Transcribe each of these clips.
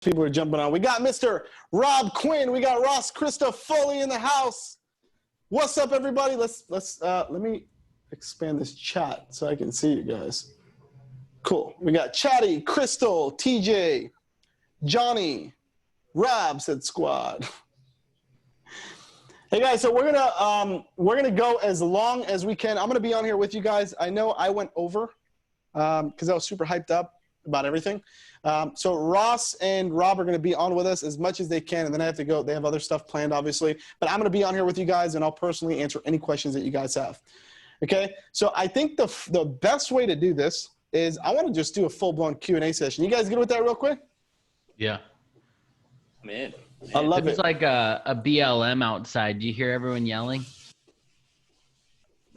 People are jumping on. We got Mr. Robb Quinn. We got Ross Christifulli in the house. What's up, everybody? Let me expand this chat so I can see you guys. Cool. We got Chatty, Crystal, TJ, Johnny, Rob said squad. Hey guys, so we're gonna go as long as we can. I'm gonna be on here with you guys. I know I went over because I was super hyped up about everything. So Ross and Rob are going to be on with us as much as they can, and then I have to go. They have other stuff planned, obviously. But I'm going to be on here with you guys, and I'll personally answer any questions that you guys have. Okay? So I think the best way to do this is I want to just do a full-blown Q&A session. You guys good with that real quick? Yeah. I'm in. I love it. It's like a BLM outside. Do you hear everyone yelling?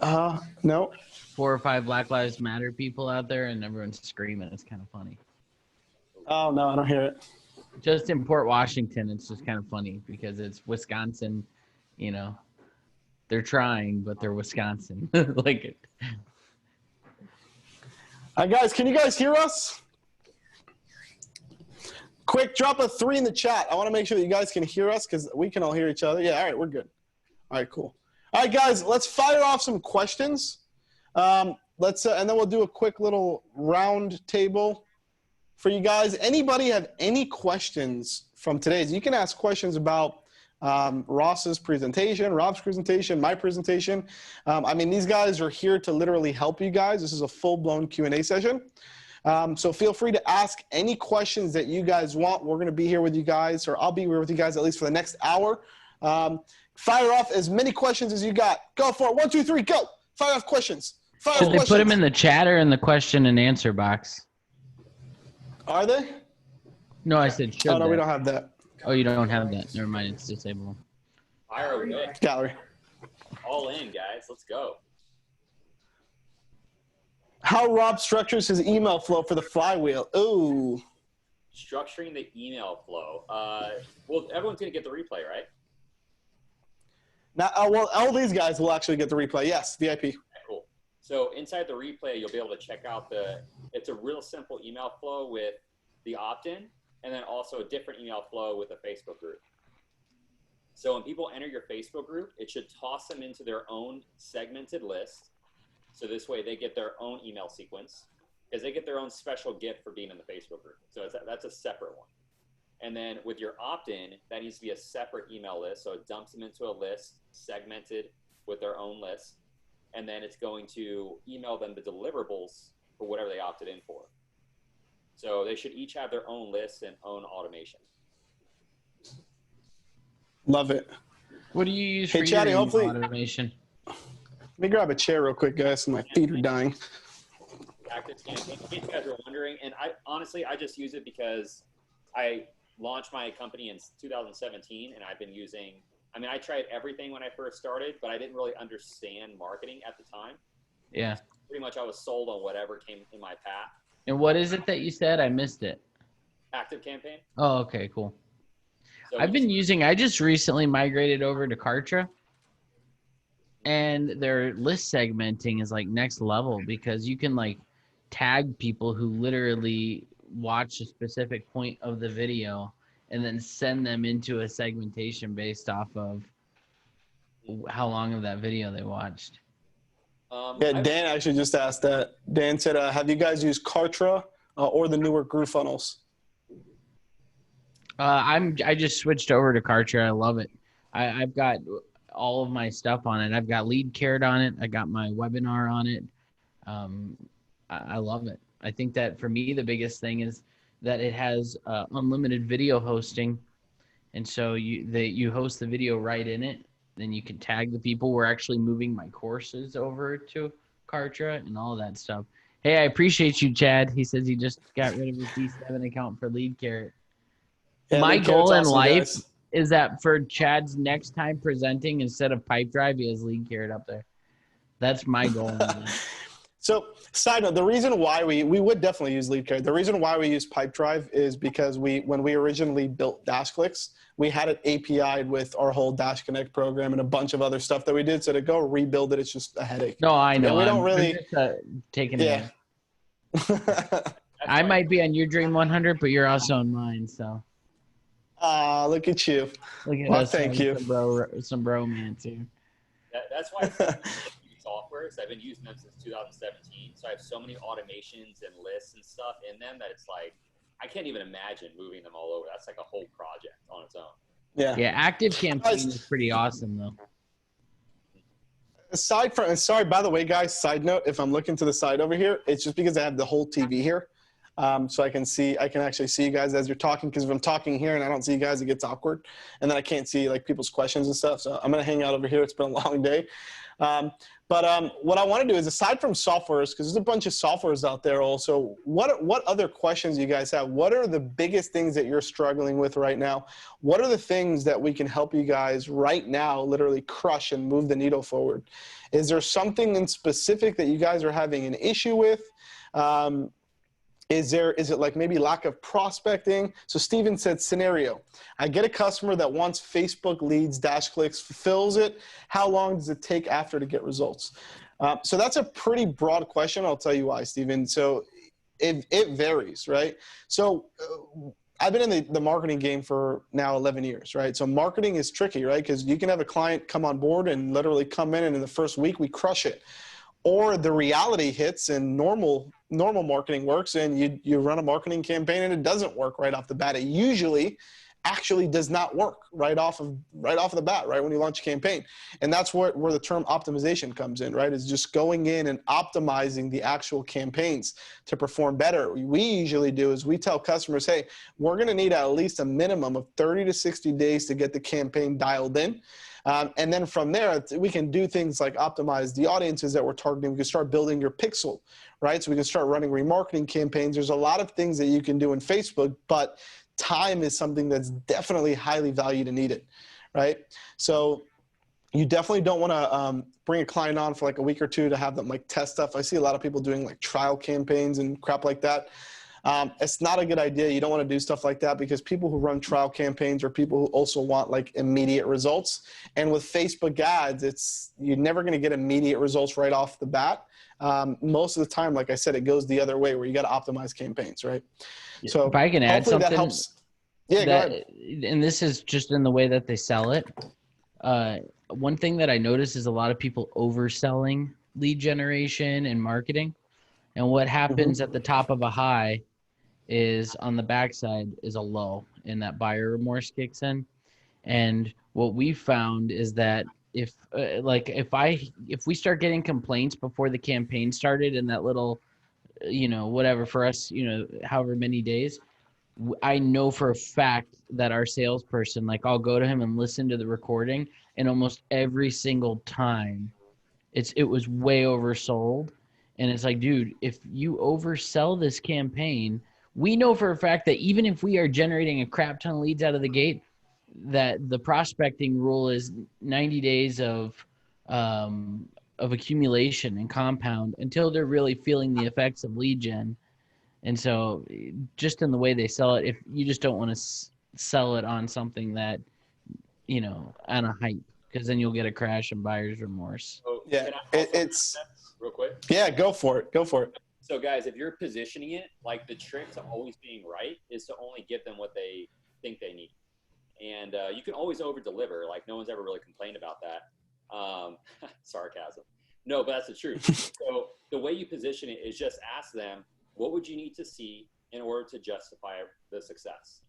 No. 4 or 5 Black Lives Matter people out there, and everyone's screaming. It's kind of funny. Oh, no, I don't hear it. Just in Port Washington, it's just kind of funny because it's Wisconsin, you know. They're trying, but they're Wisconsin. Like, Guys, can you guys hear us? Quick, drop a 3 in the chat. I want to make sure that you guys can hear us because we can all hear each other. Yeah, all right, we're good. All right, cool. All right, guys, let's fire off some questions. And then we'll do a quick little round table for you guys. Anybody have any questions from today's? You can ask questions about Ross's presentation, Rob's presentation, my presentation. I mean, these guys are here to literally help you guys. This is a full-blown Q&A session. So feel free to ask any questions that you guys want. We're going to be here with you guys, or I'll be here with you guys at least for the next hour. Fire off as many questions as you got. Go for it. 1, 2, 3, go. Fire off questions. should they put them in the chat or in the question and answer box? Are they? No, I said should. Oh, no, we don't have that. Oh, you don't have that. Never mind. It's disabled. Fire away. Gallery. All in, guys. Let's go. How Rob structures his email flow for the flywheel. Ooh. Structuring the email flow. Well, everyone's going to get the replay, right? Now, well, all these guys will actually get the replay. Yes, VIP. Okay, cool. So inside the replay, you'll be able to check out it's a real simple email flow with the opt-in, and then also a different email flow with a Facebook group. So when people enter your Facebook group, it should toss them into their own segmented list. So this way they get their own email sequence because they get their own special gift for being in the Facebook group. So that's a separate one. And then with your opt-in, that needs to be a separate email list. So it dumps them into a list segmented with their own list. And then it's going to email them the deliverables for whatever they opted in for. So they should each have their own lists and own automation. Love it. What do you use for Chatty, your hopefully, automation? Let me grab a chair real quick, guys. My feet are dying. Active campaign, in case you guys are wondering. And I just use it because I launched my company in 2017, and I've been using, I tried everything when I first started, but I didn't really understand marketing at the time. Yeah. Pretty much I was sold on whatever came in my path. And what is it that you said? I missed it. Active campaign. Oh, okay, cool. So I just recently migrated over to Kartra, and their list segmenting is like next level because you can like tag people who literally watch a specific point of the video and then send them into a segmentation based off of how long of that video they watched. Yeah, Dan actually just asked that. Dan said, have you guys used Kartra or the newer GrooveFunnels? I just switched over to Kartra. I love it. I've got all of my stuff on it. I've got Lead Carrot on it. I got my webinar on it. I love it. I think that for me, the biggest thing is that it has unlimited video hosting. And so you host the video right in it. Then you can tag the people. We're actually moving my courses over to Kartra and all that stuff. Hey, I appreciate you, Chad. He says he just got rid of his D7 account for Lead Carrot. Yeah, my goal in awesome, life guys. is that for Chad's next time presenting, instead of Pipedrive, he has Lead Carrot up there. That's my goal. So, side note, the reason why we would definitely use Lead Carrot, the reason why we use Pipedrive is because when we originally built DashClicks, we had it API'd with our whole Dash Connect program and a bunch of other stuff that we did. So to go rebuild it, it's just a headache. No, I know. And we don't really taking it. I might be on your Dream 100, but you're also on mine. So Look at you. Look at Well, us. thank having you. Some bromance here. That's why I software. So I've been using them since 2017. So I have so many automations and lists and stuff in them that it's like I can't even imagine moving them all over. That's like a whole project on its own. Yeah. Yeah, Active Campaign is pretty awesome though. Aside from, and sorry, by the way, guys, side note, if I'm looking to the side over here, it's just because I have the whole TV here. So I can actually see you guys as you're talking, because if I'm talking here and I don't see you guys, it gets awkward. And then I can't see like people's questions and stuff. So I'm going to hang out over here. It's been a long day. But what I want to do is, aside from softwares, because there's a bunch of softwares out there also, what other questions you guys have? What are the biggest things that you're struggling with right now? What are the things that we can help you guys right now literally crush and move the needle forward? Is there something in specific that you guys are having an issue with? Is it like maybe lack of prospecting? So Steven said, scenario, I get a customer that wants Facebook leads, DashClicks, fulfills it. How long does it take after to get results? So that's a pretty broad question. I'll tell you why, Steven. So it varies, right? So I've been in the marketing game for now 11 years, right? So marketing is tricky, right? Because you can have a client come on board and literally come in, and in the first week we crush it. Or the reality hits and normal marketing works, and you run a marketing campaign and it doesn't work right off the bat. It usually actually does not work right off of the bat, right, when you launch a campaign. And that's where the term optimization comes in, right? Is just going in and optimizing the actual campaigns to perform better. What we usually do is we tell customers, hey, we're going to need at least a minimum of 30 to 60 days to get the campaign dialed in. And then from there, we can do things like optimize the audiences that we're targeting. We can start building your pixel, right? So we can start running remarketing campaigns. There's a lot of things that you can do in Facebook, but time is something that's definitely highly valued and needed, right? So you definitely don't want to bring a client on for like a week or two to have them like test stuff. I see a lot of people doing like trial campaigns and crap like that. It's not a good idea. You don't want to do stuff like that, because people who run trial campaigns are people who also want like immediate results. And with Facebook ads, you're never going to get immediate results right off the bat. Most of the time, like I said, it goes the other way, where you got to optimize campaigns, right? So if I can add something, that helps. Yeah, go ahead. And this is just in the way that they sell it. One thing that I notice is a lot of people overselling lead generation and marketing. And what happens at the top of a high is on the backside is a low, and that buyer remorse kicks in. And what we found is that if we start getting complaints before the campaign started in that little, whatever for us, however many days, I know for a fact that our salesperson, like I'll go to him and listen to the recording, and almost every single time it was way oversold. And it's like, dude, if you oversell this campaign, we know for a fact that even if we are generating a crap ton of leads out of the gate, that the prospecting rule is 90 days of accumulation and compound until they're really feeling the effects of lead gen. And so just in the way they sell it, if you just don't want to sell it on something that, on a hype, because then you'll get a crash and buyer's remorse. So Yeah, it's real quick. Yeah, go for it. So guys, if you're positioning it, like the trick to always being right is to only give them what they think they need. And you can always over deliver. Like no one's ever really complained about that. Sarcasm. No, but that's the truth. So the way you position it is just ask them, what would you need to see in order to justify the success?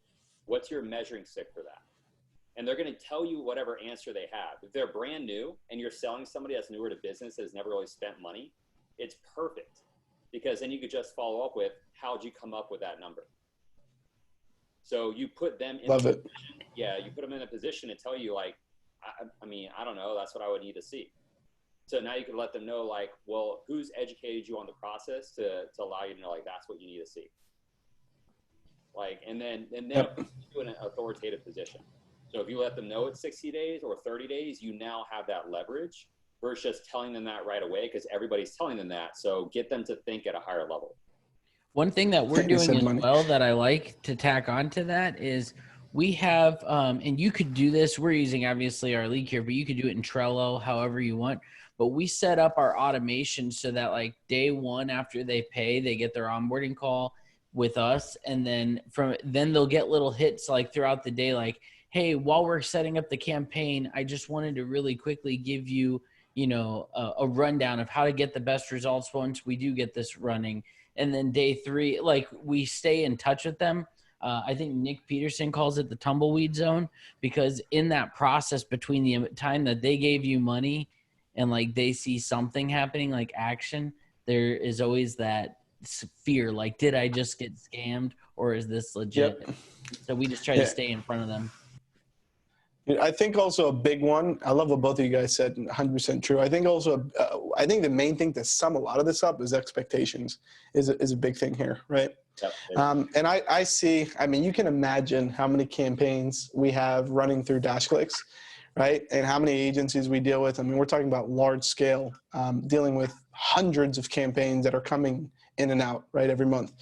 What's your measuring stick for that? And they're going to tell you whatever answer they have. If they're brand new and you're selling somebody that's newer to business that has never really spent money, it's perfect, because then you could just follow up with, how'd you come up with that number? So you put them in Love it. position. Yeah, you put them in a position to tell you, like, I don't know, that's what I would need to see. So now you can let them know, like, well, who's educated you on the process to allow you to know, like, that's what you need to see. Like, and then put you in an authoritative position. So if you let them know it's 60 days or 30 days, you now have that leverage versus just telling them that right away, because everybody's telling them that. So get them to think at a higher level. One thing that we're doing as well that I like to tack onto that is we have, and you could do this, we're using obviously our lead here, but you could do it in Trello, however you want. But we set up our automation so that like day one after they pay, they get their onboarding call. with us, and then they'll get little hits like throughout the day, like, hey, while we're setting up the campaign, I just wanted to really quickly give you, a rundown of how to get the best results once we do get this running. And then day 3, like, we stay in touch with them. I think Nick Peterson calls it the tumbleweed zone, because in that process between the time that they gave you money and like they see something happening, like action, there is always that fear, like, did I just get scammed, or is this legit? Yep. So we just try to stay in front of them. I think also a big one, I love what both of you guys said, 100% true. I think also, I think the main thing to sum a lot of this up is expectations is a big thing here, right? Yep. And I see, I mean, you can imagine how many campaigns we have running through DashClicks, right? And how many agencies we deal with. I mean, we're talking about large scale, dealing with hundreds of campaigns that are coming in and out, right, every month.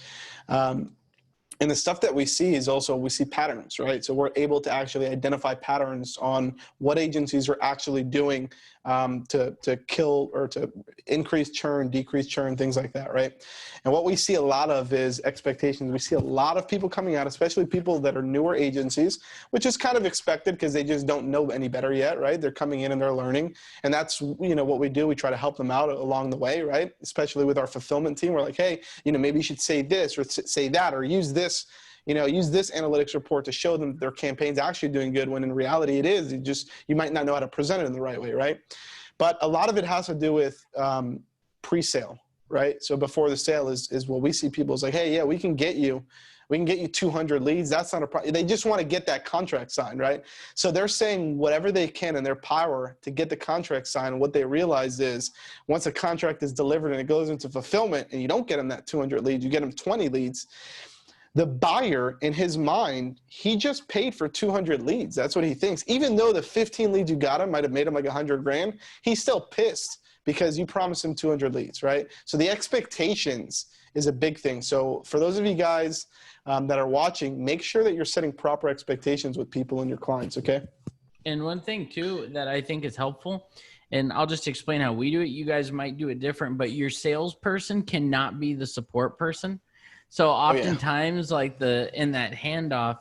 And the stuff that we see is also, we see patterns, right? So we're able to actually identify patterns on what agencies are actually doing to kill or to increase churn, decrease churn, things like that, right? And what we see a lot of is expectations. We see a lot of people coming out, especially people that are newer agencies, which is kind of expected because they just don't know any better yet, right? They're coming in and they're learning. And that's, what we do. We try to help them out along the way, right? Especially with our fulfillment team. We're like, hey, maybe you should say this or say that, or use this, use this analytics report to show them their campaign's actually doing good, when in reality it is. You might not know how to present it in the right way, right? But a lot of it has to do with pre-sale, right? So before the sale is what we see people is like, hey, yeah, we can get you 200 leads. That's not a problem. They just want to get that contract signed, right? So they're saying whatever they can in their power to get the contract signed. What they realize is once a contract is delivered and it goes into fulfillment and you don't get them that 200 leads, you get them 20 leads. The buyer, in his mind, he just paid for 200 leads. That's what he thinks. Even though the 15 leads you got him might have made him like 100 grand, he's still pissed because you promised him 200 leads, right? So the expectations is a big thing. So for those of you guys that are watching, make sure that you're setting proper expectations with people and your clients, okay? And one thing too that I think is helpful, and I'll just explain how we do it. You guys might do it different, but your salesperson cannot be the support person. So oftentimes, like in that handoff,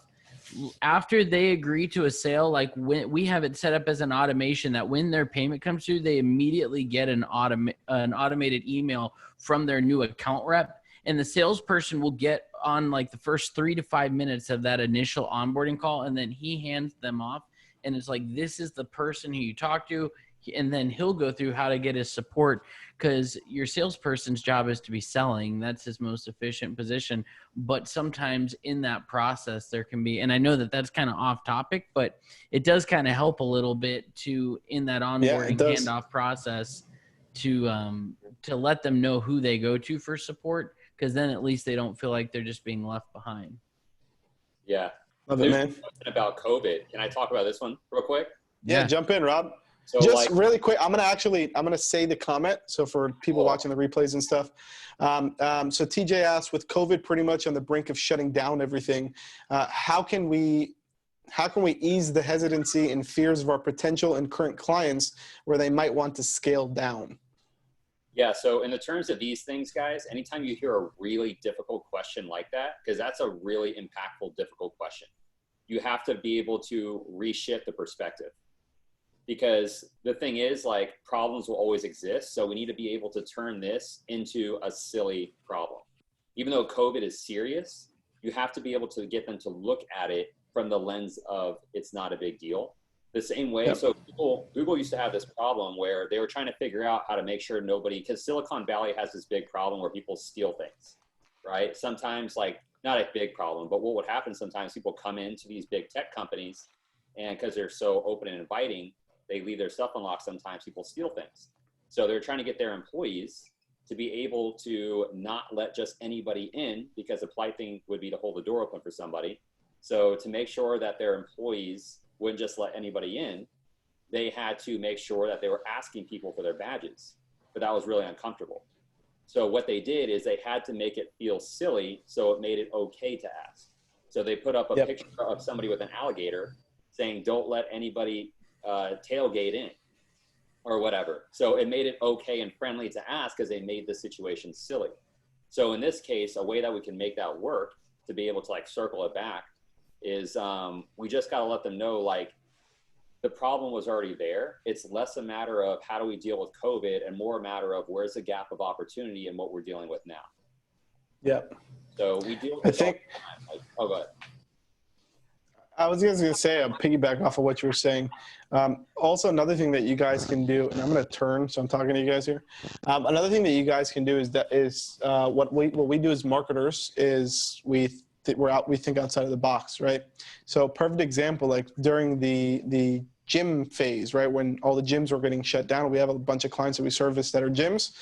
after they agree to a sale, like when we have it set up as an automation that when their payment comes through, they immediately get an automated email from their new account rep, and the salesperson will get on like the first 3 to 5 minutes of that initial onboarding call, and then he hands them off, and it's like, this is the person who you talk to, and then he'll go through how to get his support, because your salesperson's job is to be selling. That's his most efficient position. But sometimes in that process there can be, and I know that that's kind of off topic, but it does kind of help a little bit to, in that onboarding handoff process, to let them know who they go to for support, because then at least they don't feel like they're just being left behind. Yeah. Love it, man. About COVID. Can I talk about this one real quick? Yeah, jump in, Rob. So just really quick, I'm gonna say the comment. So for people watching the replays and stuff. So TJ asked, with COVID pretty much on the brink of shutting down everything, how can we ease the hesitancy and fears of our potential and current clients where they might want to scale down? Yeah, so in the terms of these things, guys, anytime you hear a really difficult question like that, because that's a really impactful, difficult question, you have to be able to reshift the perspective. Because the thing is, like, problems will always exist. So we need to be able to turn this into a silly problem. Even though COVID is serious, you have to be able to get them to look at it from the lens of it's not a big deal. The same way, so Google used to have this problem where they were trying to figure out how to make sure nobody, because Silicon Valley has this big problem where people steal things, right? Sometimes, like, not a big problem, but what would happen sometimes, people come into these big tech companies, and because they're so open and inviting, they leave their stuff unlocked. Sometimes people steal things. So they're trying to get their employees to be able to not let just anybody in, because the polite thing would be to hold the door open for somebody. So to make sure that their employees wouldn't just let anybody in, they had to make sure that they were asking people for their badges, but that was really uncomfortable. So what they did is they had to make it feel silly, so it made it okay to ask. So they put up a picture of somebody with an alligator saying, don't let anybody tailgate in or whatever. So it made it okay and friendly to ask, because they made the situation silly. So in this case, a way that we can make that work to be able to like circle it back is we just got to let them know like the problem was already there. It's less a matter of how do we deal with COVID and more a matter of where's the gap of opportunity and what we're dealing with now. Yep. So we deal with I this think, like, oh, go ahead. I was just going to say, I'll piggyback off of what you were saying. Also, another thing that you guys can do, and I'm going to turn, so I'm talking to you guys here. Another thing that you guys can do is what we do as marketers is we think outside of the box, right? So perfect example, like during the gym phase, right? When all the gyms were getting shut down, we have a bunch of clients that we service that are gyms.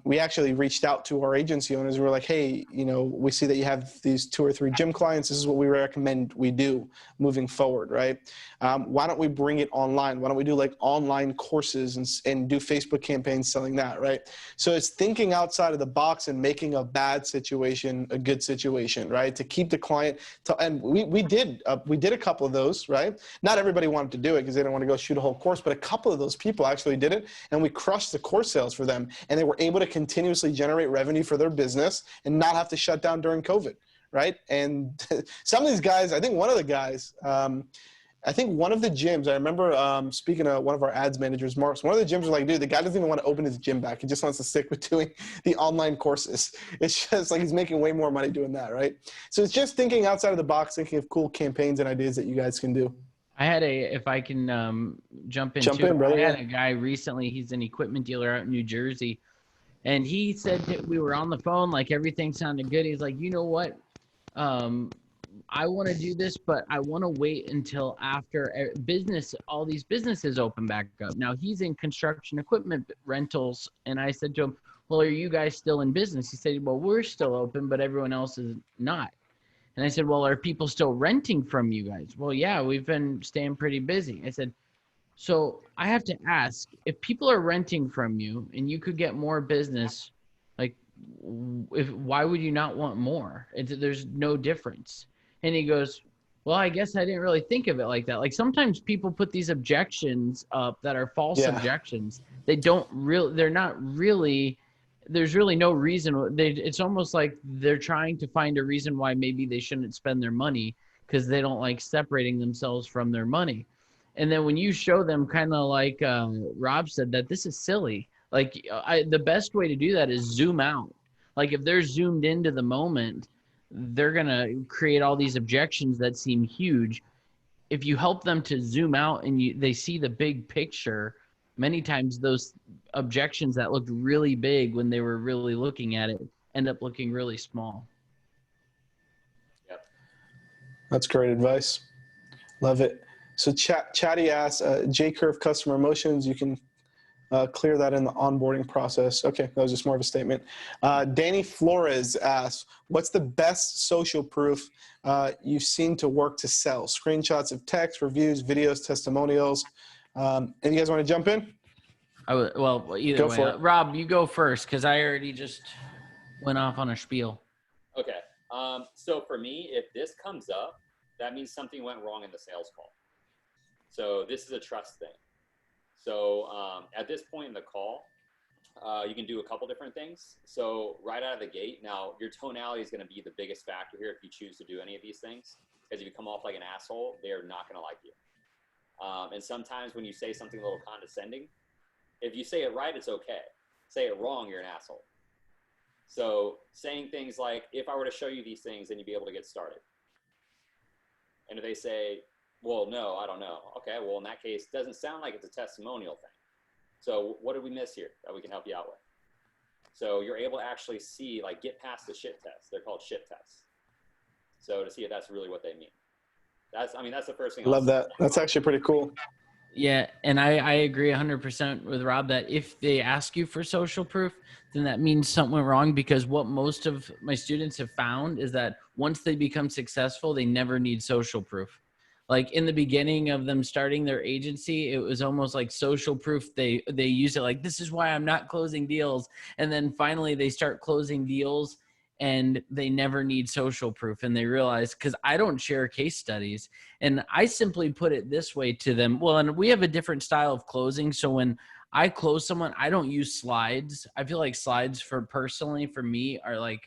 We actually reached out to our agency owners and we were like, hey, you know, we see that you have these 2 or 3 gym clients. This is what we recommend we do moving forward, right? Why don't we bring it online? Why don't we do like online courses and do Facebook campaigns selling that, right? So it's thinking outside of the box and making a bad situation a good situation, right? To keep the client, and we did a couple of those, right? Not everybody wanted to do it because they didn't want to go shoot a whole course, but a couple of those people actually did it, and we crushed the course sales for them, and they were able to continuously generate revenue for their business and not have to shut down during COVID, right? And some of these guys, I think one of the guys, I think one of the gyms, I remember speaking to one of our ads managers, Marks, one of the gyms was like, dude, the guy doesn't even want to open his gym back. He just wants to stick with doing the online courses. It's just like he's making way more money doing that, right? So it's just thinking outside of the box, thinking of cool campaigns and ideas that you guys can do. I had if I can jump in, brother, I had a guy recently, he's an equipment dealer out in New Jersey. And he said that we were on the phone, like everything sounded good. He's like, you know what? I want to do this, but I want to wait until after all these businesses open back up. Now he's in construction equipment rentals. And I said to him, well, are you guys still in business? He said, well, we're still open, but everyone else is not. And I said, well, are people still renting from you guys? Well, yeah, we've been staying pretty busy. I said, so I have to ask, if people are renting from you and you could get more business, like, why would you not want more? There's no difference. And he goes, well, I guess I didn't really think of it like that. Like sometimes people put these objections up that are false objections. They're not really, there's really no reason. It's almost like they're trying to find a reason why maybe they shouldn't spend their money because they don't like separating themselves from their money. And then when you show them kind of like Rob said, that this is silly, like the best way to do that is zoom out. Like if they're zoomed into the moment, they're going to create all these objections that seem huge. If you help them to zoom out and they see the big picture, many times those objections that looked really big when they were really looking at it end up looking really small. Yep. That's great advice. Love it. So Chatty asks, J-curve customer emotions, you can clear that in the onboarding process. Okay, that was just more of a statement. Danny Flores asks, what's the best social proof you've seen to work to sell? Screenshots of text, reviews, videos, testimonials. Any of you guys want to jump in? Well, either way. Rob, you go first because I already just went off on a spiel. Okay. So for me, if this comes up, that means something went wrong in the sales call. So this is a trust thing. So at this point in the call, you can do a couple different things. So right out of the gate, now your tonality is going to be the biggest factor here if you choose to do any of these things. Because if you come off like an asshole, they're not going to like you. And sometimes when you say something a little condescending, if you say it right, it's okay. Say it wrong, you're an asshole. So saying things like, if I were to show you these things, then you'd be able to get started. And if they say, well, no, I don't know. Okay, well, in that case, it doesn't sound like it's a testimonial thing. So what did we miss here that we can help you out with? So you're able to actually see, like, get past the shit test. They're called shit tests. So to see if that's really what they mean. That's the first thing. Love that. That's actually pretty cool. Yeah, and I agree 100% with Rob that if they ask you for social proof, then that means something went wrong, because what most of my students have found is that once they become successful, they never need social proof. Like in the beginning of them starting their agency, it was almost like social proof. They use it like, this is why I'm not closing deals. And then finally they start closing deals and they never need social proof. And they realize, because I don't share case studies, and I simply put it this way to them. Well, and we have a different style of closing. So when I close someone, I don't use slides. I feel like slides personally for me are like,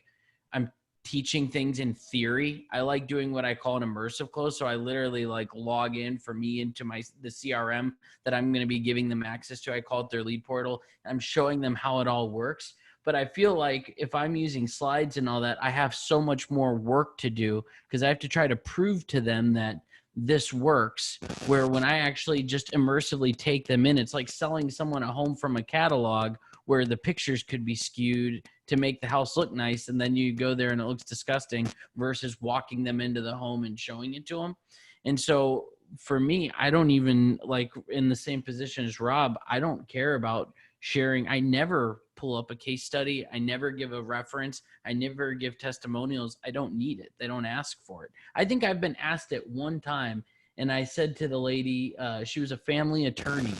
I'm teaching things in theory. I like doing what I call an immersive close. So I literally like log in for me into the CRM that I'm going to be giving them access to. I call it their lead portal. I'm showing them how it all works. But I feel like if I'm using slides and all that, I have so much more work to do because I have to try to prove to them that this works, where when I actually just immersively take them in, it's like selling someone a home from a catalog where the pictures could be skewed to make the house look nice, and then you go there and it looks disgusting, versus walking them into the home and showing it to them. And so for me, I don't even, like, in the same position as Rob, I don't care about sharing. I never pull up a case study. I never give a reference. I never give testimonials. I don't need it. They don't ask for it. I think I've been asked it one time, and I said to the lady, she was a family attorney,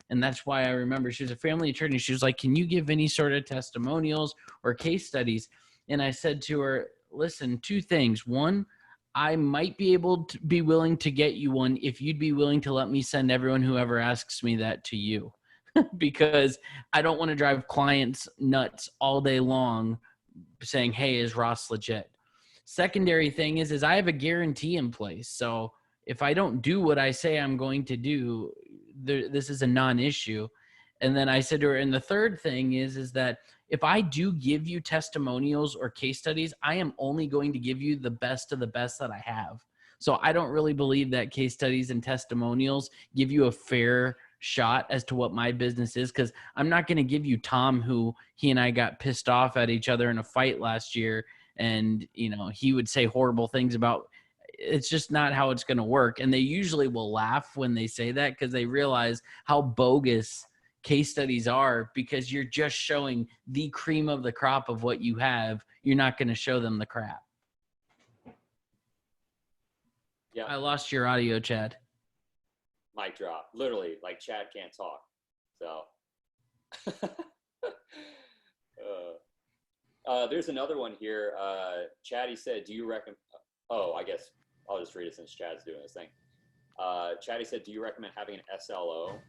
and that's why I remember. She was a family attorney. She was like, can you give any sort of testimonials or case studies? And I said to her, listen, two things. One, I might be able to be willing to get you one if you'd be willing to let me send everyone who ever asks me that to you. Because I don't want to drive clients nuts all day long saying, hey, is Ross legit? Secondary thing is I have a guarantee in place. So if I don't do what I say I'm going to do, this is a non-issue. And then I said to her, and the third thing is that if I do give you testimonials or case studies, I am only going to give you the best of the best that I have. So I don't really believe that case studies and testimonials give you a fair shot as to what my business is, because I'm not going to give you Tom, who he and I got pissed off at each other in a fight last year, and he would say horrible things about. It's just not how it's going to work. And they usually will laugh when they say that, because they realize how bogus case studies are, because you're just showing the cream of the crop of what you have. You're not going to show them the crap. Yeah. I lost your audio, Chad. Mic drop. Literally, like Chad can't talk. So there's another one here. Chad, he said, do you recommend, I guess I'll just read it since Chad's doing this thing. Chad, he said, do you recommend having an SLO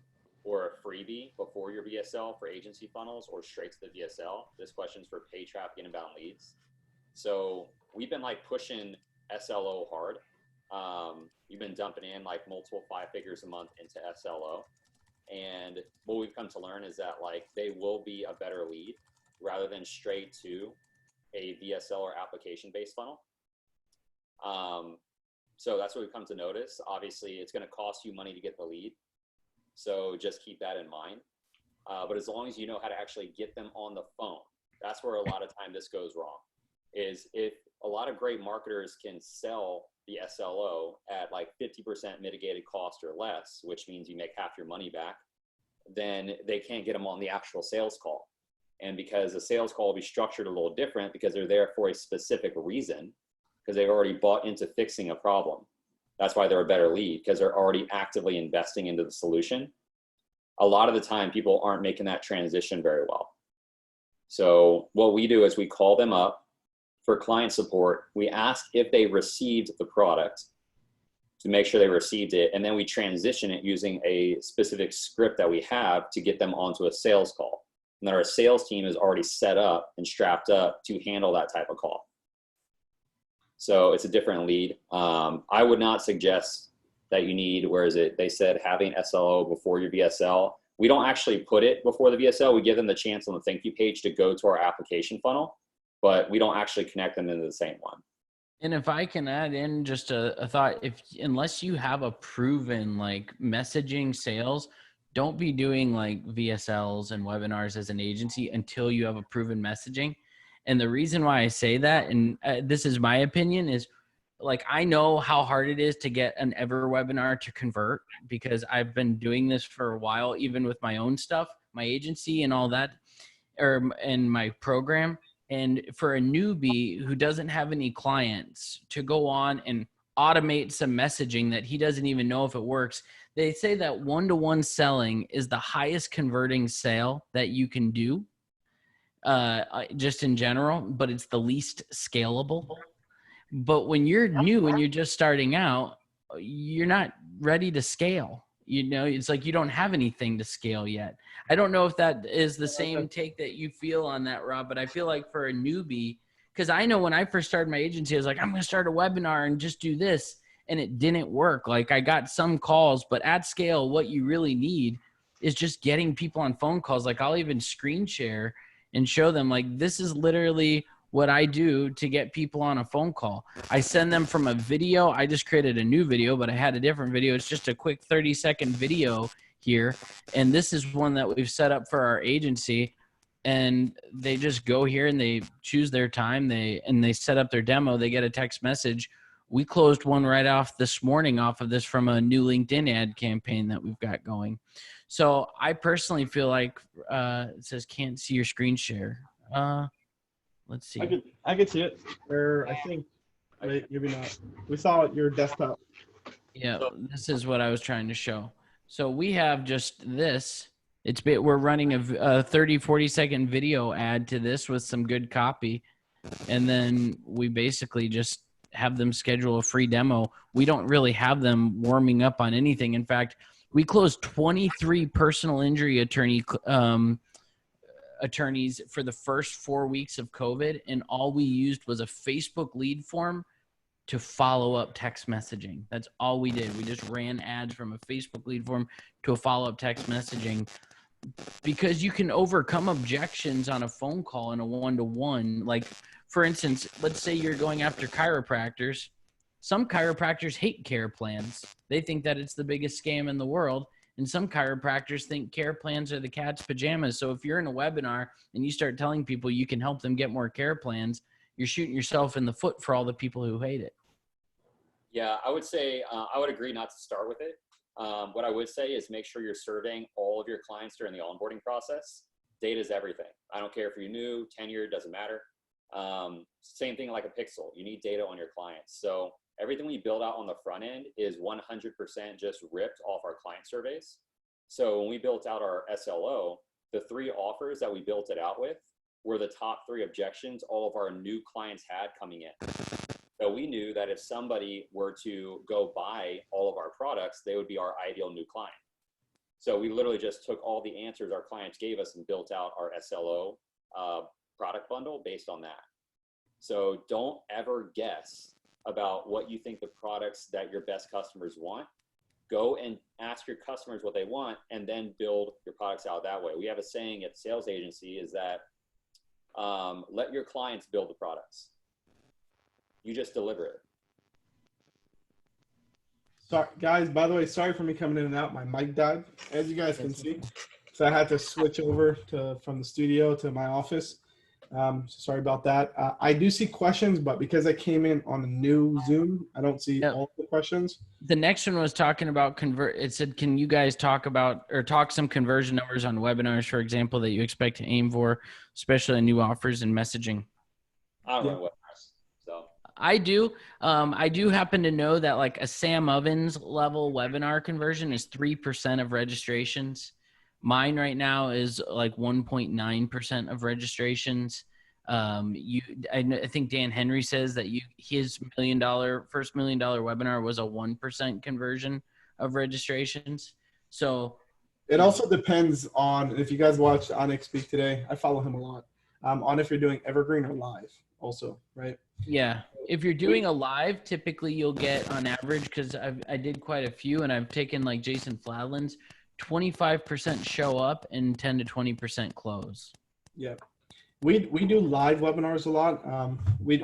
or a freebie before your VSL for agency funnels, or straight to the VSL? This question's for pay traffic and inbound leads. So we've been like pushing SLO hard. You've been dumping in like multiple 5 figures a month into SLO. And what we've come to learn is that like they will be a better lead rather than straight to a VSL or application-based funnel. So that's what we've come to notice. Obviously, it's going to cost you money to get the lead. So just keep that in mind. But as long as you know how to actually get them on the phone, that's where a lot of time this goes wrong. Is if a lot of great marketers can sell the SLO at like 50% mitigated cost or less, which means you make half your money back, then they can't get them on the actual sales call. And because the sales call will be structured a little different, because they're there for a specific reason, because they've already bought into fixing a problem. That's why they're a better lead, because they're already actively investing into the solution. A lot of the time, people aren't making that transition very well. So what we do is we call them up for client support. We ask if they received the product to make sure they received it. And then we transition it using a specific script that we have to get them onto a sales call. And then our sales team is already set up and strapped up to handle that type of call. So it's a different lead. I would not suggest that you need, they said having SLO before your VSL. We don't actually put it before the VSL. We give them the chance on the thank you page to go to our application funnel, but we don't actually connect them into the same one. And if I can add in just a thought, unless you have a proven like messaging sales, don't be doing like VSLs and webinars as an agency until you have a proven messaging. And the reason why I say that, and this is my opinion, is like, I know how hard it is to get an ever webinar to convert, because I've been doing this for a while, even with my own stuff, my agency and all that, and my program. And for a newbie who doesn't have any clients to go on and automate some messaging that he doesn't even know if it works, they say that one-to-one selling is the highest converting sale that you can do, just in general, but it's the least scalable. But when you're new and you're just starting out, you're not ready to scale. You know, it's like you don't have anything to scale yet. I don't know if that is the same take that you feel on that, Rob, but I feel like for a newbie, because I know when I first started my agency, I was like, I'm going to start a webinar and just do this. And it didn't work. Like I got some calls, but at scale, what you really need is just getting people on phone calls. Like I'll even screen share and show them like, this is literally what I do to get people on a phone call. I send them from a video. I just created a new video, but I had a different video. It's just a quick 30-second video here. And this is one that we've set up for our agency. And they just go here and they choose their time. They set up their demo. They get a text message. We closed one right off this morning off of this from a new LinkedIn ad campaign that we've got going. So I personally feel like it says can't see your screen share. Let's see. I could see it. Or I think maybe not. We saw your desktop. Yeah, this is what I was trying to show. So we have just this. We're running a 30, 40-second video ad to this with some good copy. And then we basically just have them schedule a free demo. We don't really have them warming up on anything. In fact, we closed 23 personal injury attorneys for the first 4 weeks of COVID, and all we used was a Facebook lead form to follow up text messaging. That's all we did. We just ran ads from a Facebook lead form to a follow-up text messaging, because you can overcome objections on a phone call in a one-to-one. Like, for instance, let's say you're going after chiropractors. Some chiropractors hate care plans. They think that it's the biggest scam in the world. And some chiropractors think care plans are the cat's pajamas. So if you're in a webinar and you start telling people you can help them get more care plans, you're shooting yourself in the foot for all the people who hate it. Yeah, I would say I would agree not to start with it. What I would say is make sure you're surveying all of your clients during the onboarding process. Data is everything. I don't care if you're new, tenured, doesn't matter. Same thing like a pixel. You need data on your clients. So everything we build out on the front end is 100% just ripped off our client surveys. So when we built out our SLO, the 3 offers that we built it out with were the top 3 objections all of our new clients had coming in. So we knew that if somebody were to go buy all of our products, they would be our ideal new client. So we literally just took all the answers our clients gave us and built out our SLO product bundle based on that. So don't ever guess about what you think the products that your best customers want. Go and ask your customers what they want and then build your products out that way. We have a saying at the sales agency is that let your clients build the products. You just deliver it. Sorry, guys, by the way, sorry for me coming in and out. My mic died, as you guys can see. So I had to switch over from the studio to my office. Sorry about that. I do see questions, but because I came in on a new Zoom, I don't see all the questions. The next one was talking about it said, can you guys talk some conversion numbers on webinars, for example, that you expect to aim for, especially on new offers and messaging? I don't run webinars, so. I do. I do happen to know that like a Sam Ovens level webinar conversion is 3% of registrations. Mine right now is like 1.9% of registrations. I think Dan Henry says that his first $1 million webinar was a 1% conversion of registrations. So it also depends on, if you guys watched Onyx speak today, I follow him a lot, on if you're doing evergreen or live also, right? Yeah. If you're doing a live, typically you'll get on average, because I did quite a few and I've taken like Jason Fladlin's, 25% show up and 10 to 20% close. Yeah. We do live webinars a lot. We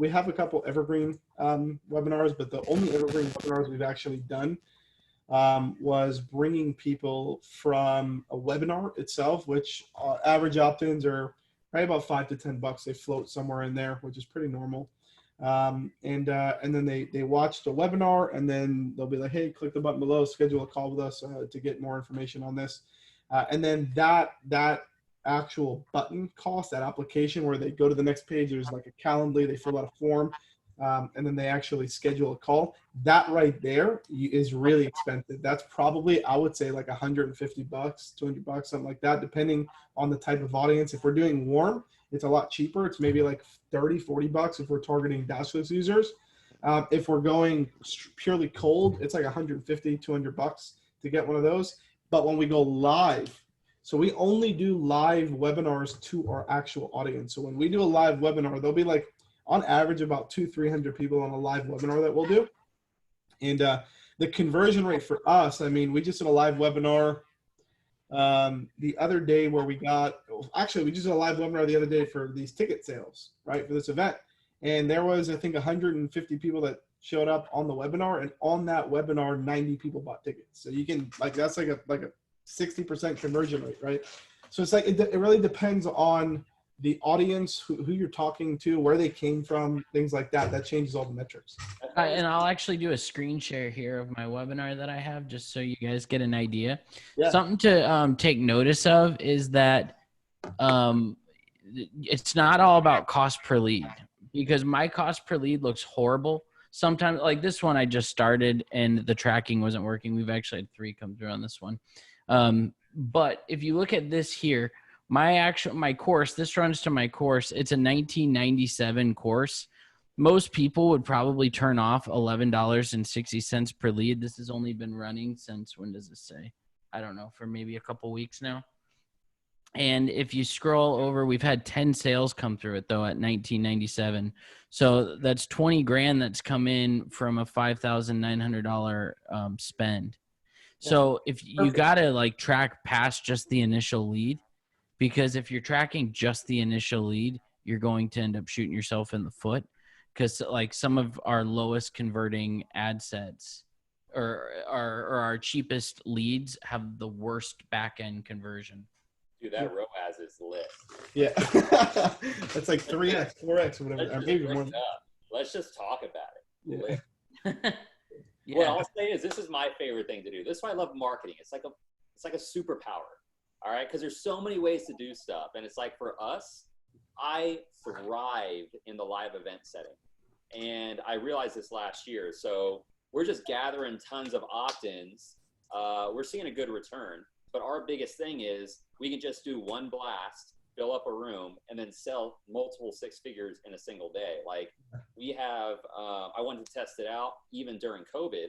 have a couple evergreen webinars, but the only evergreen webinars we've actually done was bringing people from a webinar itself, which average opt-ins are right about $5 to $10. They float somewhere in there, which is pretty normal. And then they watch the webinar, and then they'll be like, hey, click the button below, schedule a call with us to get more information on this. And then that actual button cost, that application where they go to the next page, there's like a Calendly, they fill out a form, and then they actually schedule a call. That right there is really expensive. That's probably, I would say, like $150, $200, something like that, depending on the type of audience. If we're doing warm, it's a lot cheaper. It's maybe like $30, $40 if we're targeting DashClicks users. If we're going purely cold, it's like $150, $200 to get one of those. But when we go live, so we only do live webinars to our actual audience. So when we do a live webinar, there'll be like on average about 200-300 people on a live webinar that we'll do. And the conversion rate for us, I mean, we just did a live webinar the other day where we just did a live webinar the other day for these ticket sales, right, for this event. And there was, I think, 150 people that showed up on the webinar, and on that webinar, 90 people bought tickets. So you can, like, that's like a 60% conversion rate, right? So it's like, it really depends on the audience, who you're talking to, where they came from, things like that. That changes all the metrics. And I'll actually do a screen share here of my webinar that I have, just so you guys get an idea. Yeah. Something to take notice of is that it's not all about cost per lead, because my cost per lead looks horrible. Sometimes, like this one I just started and the tracking wasn't working. We've actually had 3 come through on this one. But if you look at this here, my course, this runs to my course. It's a 1997 course. Most people would probably turn off $11.60 per lead. This has only been running since, when does this say? I don't know, for maybe a couple weeks now. And if you scroll over, we've had 10 sales come through it though at 1997. So that's 20 grand that's come in from a $5,900 spend. So if you got to like track past just the initial lead, because if you're tracking just the initial lead, you're going to end up shooting yourself in the foot, because like some of our lowest converting ad sets or our cheapest leads have the worst back end conversion. Dude, that ROAS is lit. Yeah. That's like 3x, 4x, or whatever. Maybe more. Let's just talk about it. Yeah. Yeah. What I'll say is, this is my favorite thing to do. This is why I love marketing. It's like a superpower. All right. Because there's so many ways to do stuff. And it's like, for us, I thrive in the live event setting. And I realized this last year. So we're just gathering tons of opt-ins. We're seeing a good return. But our biggest thing is we can just do one blast, fill up a room, and then sell multiple 6 figures in a single day. Like we have, I wanted to test it out even during COVID,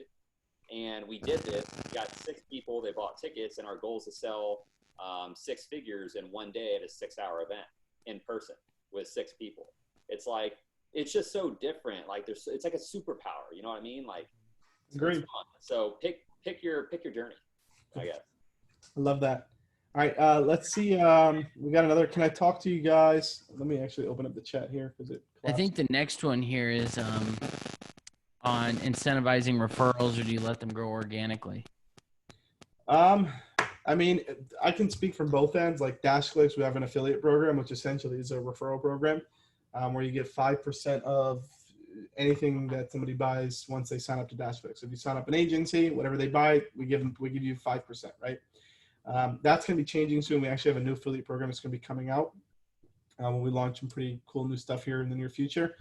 and we did this. We got 6 people, they bought tickets, and our goal is to sell 6 figures in one day at a 6-hour event in person with 6 people. It's like, it's just so different. Like it's like a superpower. You know what I mean? Like, great. So pick your journey, I guess. I love that. All right, let's see. We got another. Can I talk to you guys? Let me actually open up the chat here because it collapsed. I think the next one here is on incentivizing referrals, or do you let them grow organically? I mean, I can speak from both ends. Like DashClicks, we have an affiliate program, which essentially is a referral program, where you get 5% of anything that somebody buys once they sign up to DashClicks. So if you sign up an agency, whatever they buy, we give you 5%, right? That's going to be changing soon. We actually have a new affiliate program that's going to be coming out when we launch some pretty cool new stuff here in the near future.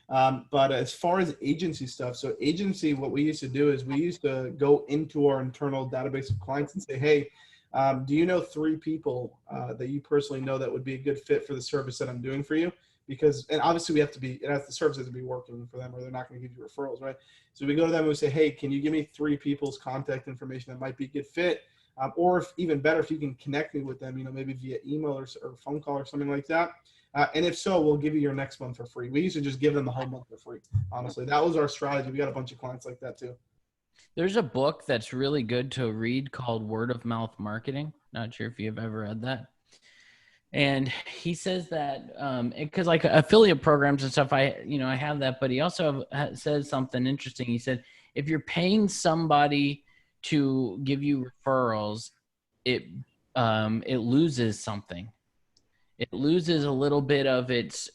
But as far as agency stuff, so agency, what we used to do is we used to go into our internal database of clients and say, hey, do you know 3 people that you personally know that would be a good fit for the service that I'm doing for you? Because, and obviously the service has to be working for them, or they're not going to give you referrals, right? So we go to them and we say, hey, can you give me 3 people's contact information that might be a good fit? Or if, even better, if you can connect me with them, maybe via email or phone call or something like that. And if so, we'll give you your next month for free. We used to just give them the whole month for free. Honestly, that was our strategy. We got a bunch of clients like that too. There's a book that's really good to read called Word of Mouth Marketing. Not sure if you've ever read that. And he says that because like affiliate programs and stuff, I have that, but he also says something interesting. He said, if you're paying somebody to give you referrals, it loses something. It loses a little bit of its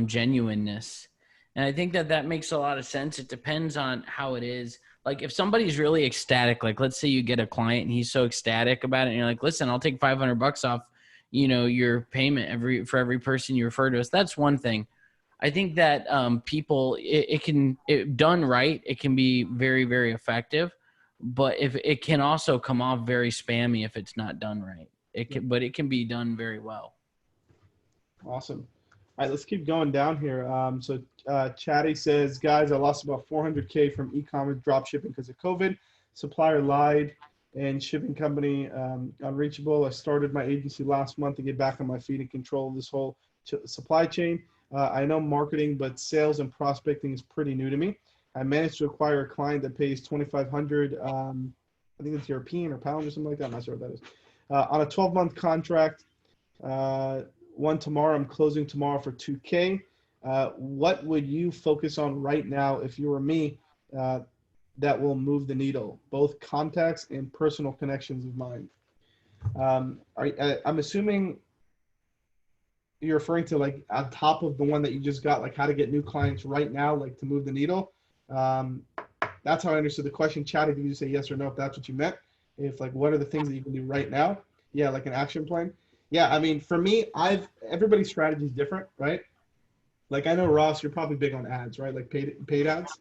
genuineness. And I think that makes a lot of sense. It depends on how it is. Like if somebody's really ecstatic, like let's say you get a client and he's so ecstatic about it, and you're like, listen, I'll take $500 off, your payment for every person you refer to us. That's one thing. I think that people, done right, it can be very, very effective. But if it can also come off very spammy if it's not done right. But it can be done very well. Awesome. All right, let's keep going down here. So Chatty says, guys, I lost about $400K from e-commerce drop shipping because of COVID. Supplier lied and shipping company, unreachable. I started my agency last month to get back on my feet and control this whole supply chain. I know marketing, but sales and prospecting is pretty new to me. I managed to acquire a client that pays 2,500. I think it's European or pound or something like that. I'm not sure what that is. On a 12-month contract. One tomorrow. I'm closing tomorrow for 2K. What would you focus on right now if you were me that will move the needle? Both contacts and personal connections of mine. I'm assuming you're referring to like on top of the one that you just got, like how to get new clients right now, like to move the needle. That's how I understood the question. Chat, if you just say yes or no, if that's what you meant. If like, what are the things that you can do right now? Yeah, like an action plan. Yeah, I mean, for me, everybody's strategy is different, right? Like I know Ross, you're probably big on ads, right? Like paid ads.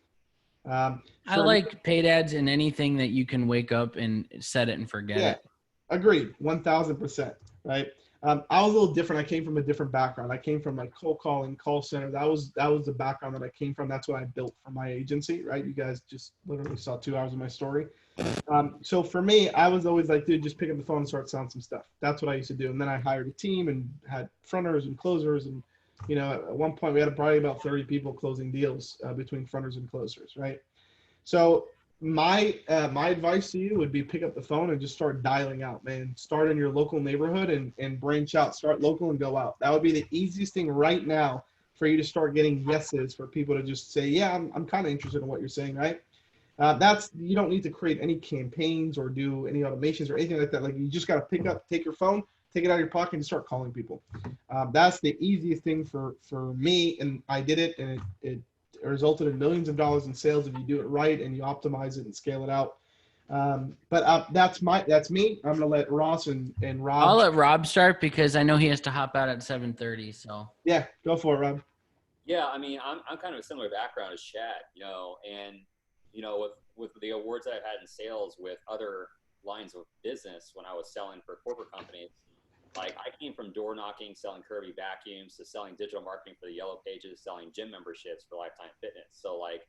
I like paid ads and anything that you can wake up and set it and forget it. Agreed, 1,000%, right? I was a little different. I came from a different background. I came from like cold calling, call center. That was the background that I came from. That's what I built for my agency, right? You guys just literally saw 2 hours of my story. So for me, I was always like, dude, just pick up the phone and start selling some stuff. That's what I used to do. And then I hired a team and had fronters and closers. And, you know, at one point we had probably about 30 people closing deals between fronters and closers, right? So my advice to you would be pick up the phone and just start dialing out, man. Start in your local neighborhood and branch out. Start local and go out. That would be the easiest thing right now for you to start getting yeses, for people to just say, yeah, I'm kind of interested in what you're saying, right? You don't need to create any campaigns or do any automations or anything like that. Like you just got to take your phone, take it out of your pocket and start calling people. That's the easiest thing for me. And I did it, and it resulted in millions of dollars in sales if you do it right and you optimize it and scale it out. But that's me. I'm gonna let Ross and Rob. I'll let Rob start because I know he has to hop out at 7:30. So yeah, go for it, Rob. Yeah, I mean, I'm kind of a similar background as Chad, you know, and you know, with the awards that I've had in sales with other lines of business when I was selling for corporate companies, like I came from door knocking, selling Kirby vacuums, to selling digital marketing for the Yellow Pages, selling gym memberships for Lifetime Fitness. So like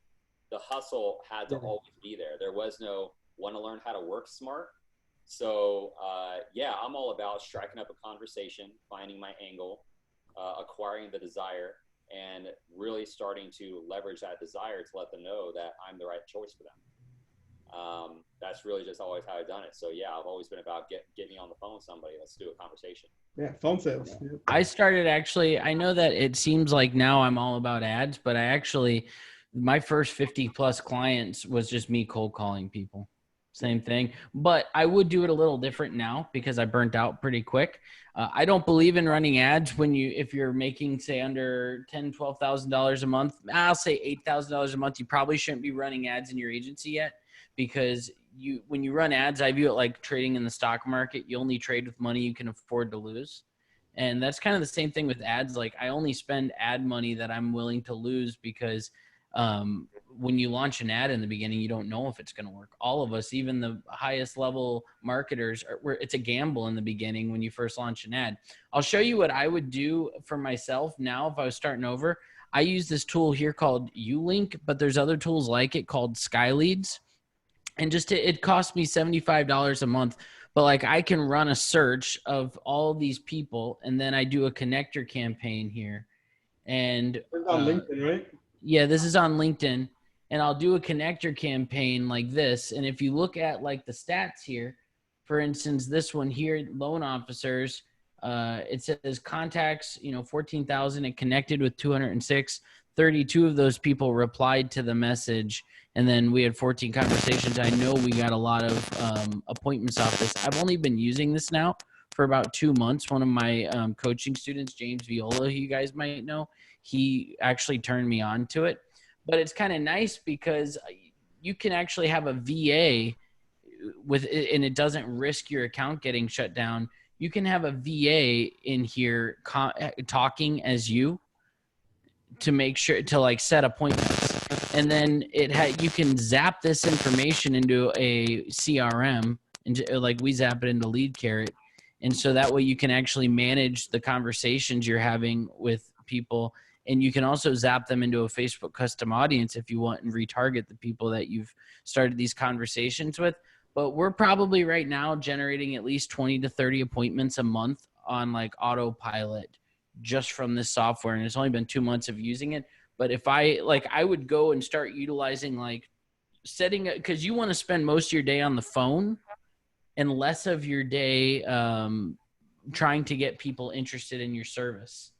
the hustle had to always be there. There was no want to learn how to work smart. So yeah, I'm all about striking up a conversation, finding my angle, acquiring the desire, and really starting to leverage that desire to let them know that I'm the right choice for them. That's really just always how I've done it. So yeah, I've always been about get me on the phone with somebody. Let's do a conversation. Yeah, phone sales. Yeah. I started I know that it seems like now I'm all about ads, but my first 50 plus clients was just me cold calling people. Same thing, but I would do it a little different now because I burnt out pretty quick. I don't believe in running ads if you're making say under $10,000-$12,000 a month. I'll say $8,000 a month. You probably shouldn't be running ads in your agency yet, because when you run ads, I view it like trading in the stock market. You only trade with money you can afford to lose, and that's kind of the same thing with ads. Like I only spend ad money that I'm willing to lose, because when you launch an ad in the beginning, you don't know if it's going to work. All of us, even the highest level marketers, it's a gamble in the beginning when you first launch an ad. I'll show you what I would do for myself now if I was starting over. I use this tool here called Ulink, but there's other tools like it called Skyleads. And it cost me $75 a month. But like I can run a search of all these people, and then I do a connector campaign here. And it's on LinkedIn, right? Yeah, this is on LinkedIn, and I'll do a connector campaign like this. And if you look at like the stats here, for instance, this one here, loan officers, it says contacts, 14,000, and connected with 206. 32 of those people replied to the message, and then we had 14 conversations. I know we got a lot of appointments off this. I've only been using this now for about 2 months. One of my coaching students, James Viola, who you guys might know, he actually turned me on to it. But it's kind of nice because you can actually have a VA with it, and it doesn't risk your account getting shut down. You can have a VA in here talking as you to make sure to like set appointments. And then you can zap this information into a CRM, like we zap it into Lead Carrot. And so that way you can actually manage the conversations you're having with people. And you can also zap them into a Facebook custom audience if you want, and retarget the people that you've started these conversations with. but we're probably right now generating at least 20 to 30 appointments a month on like autopilot just from this software. And it's only been 2 months of using it. But if I would go and start utilizing like setting it, because you want to spend most of your day on the phone and less of your day trying to get people interested in your service.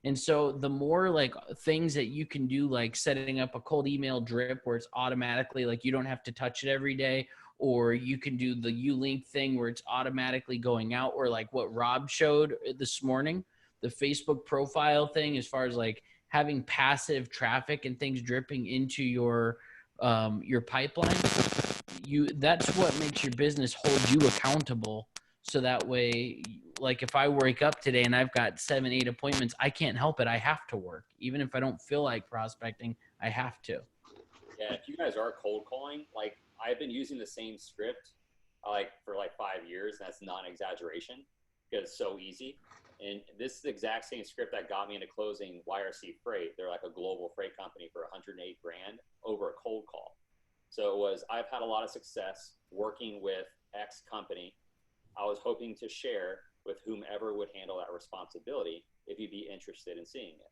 And so the more like things that you can do, like setting up a cold email drip where it's automatically like you don't have to touch it every day, or you can do the U-Link thing where it's automatically going out, or like what Rob showed this morning, the Facebook profile thing, as far as like having passive traffic and things dripping into your pipeline. That's what makes your business hold you accountable. So that way, like if I wake up today and I've got 7, 8 appointments, I can't help it. I have to work. Even if I don't feel like prospecting, I have to. Yeah, if you guys are cold calling, like I've been using the same script like for like 5 years. And that's not an exaggeration because it's so easy. And this is the exact same script that got me into closing YRC Freight. They're like a global freight company for 108 grand over a cold call. So it was, I've had a lot of success working with X company. I was hoping to share with whomever would handle that responsibility if you'd be interested in seeing it.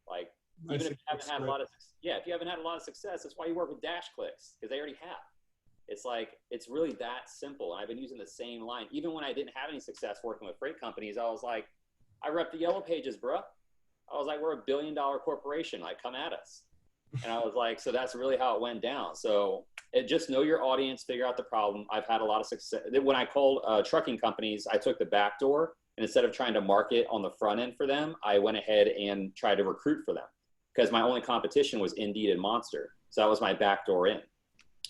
Like, even if you haven't had a lot of, if you haven't had a lot of success, that's why you work with DashClicks, because they already have. It's like, it's really that simple. And I've been using the same line. Even when I didn't have any success working with freight companies, I was like, I rep the yellow pages, bro. I was like, we're $1 billion corporation. Like, come at us. And I was like, so that's really how it went down. So just know your audience, figure out the problem. I've had a lot of success. When I called trucking companies, I took the back door, and instead of trying to market on the front end for them, I went ahead and tried to recruit for them because my only competition was Indeed and Monster. So that was my back door in.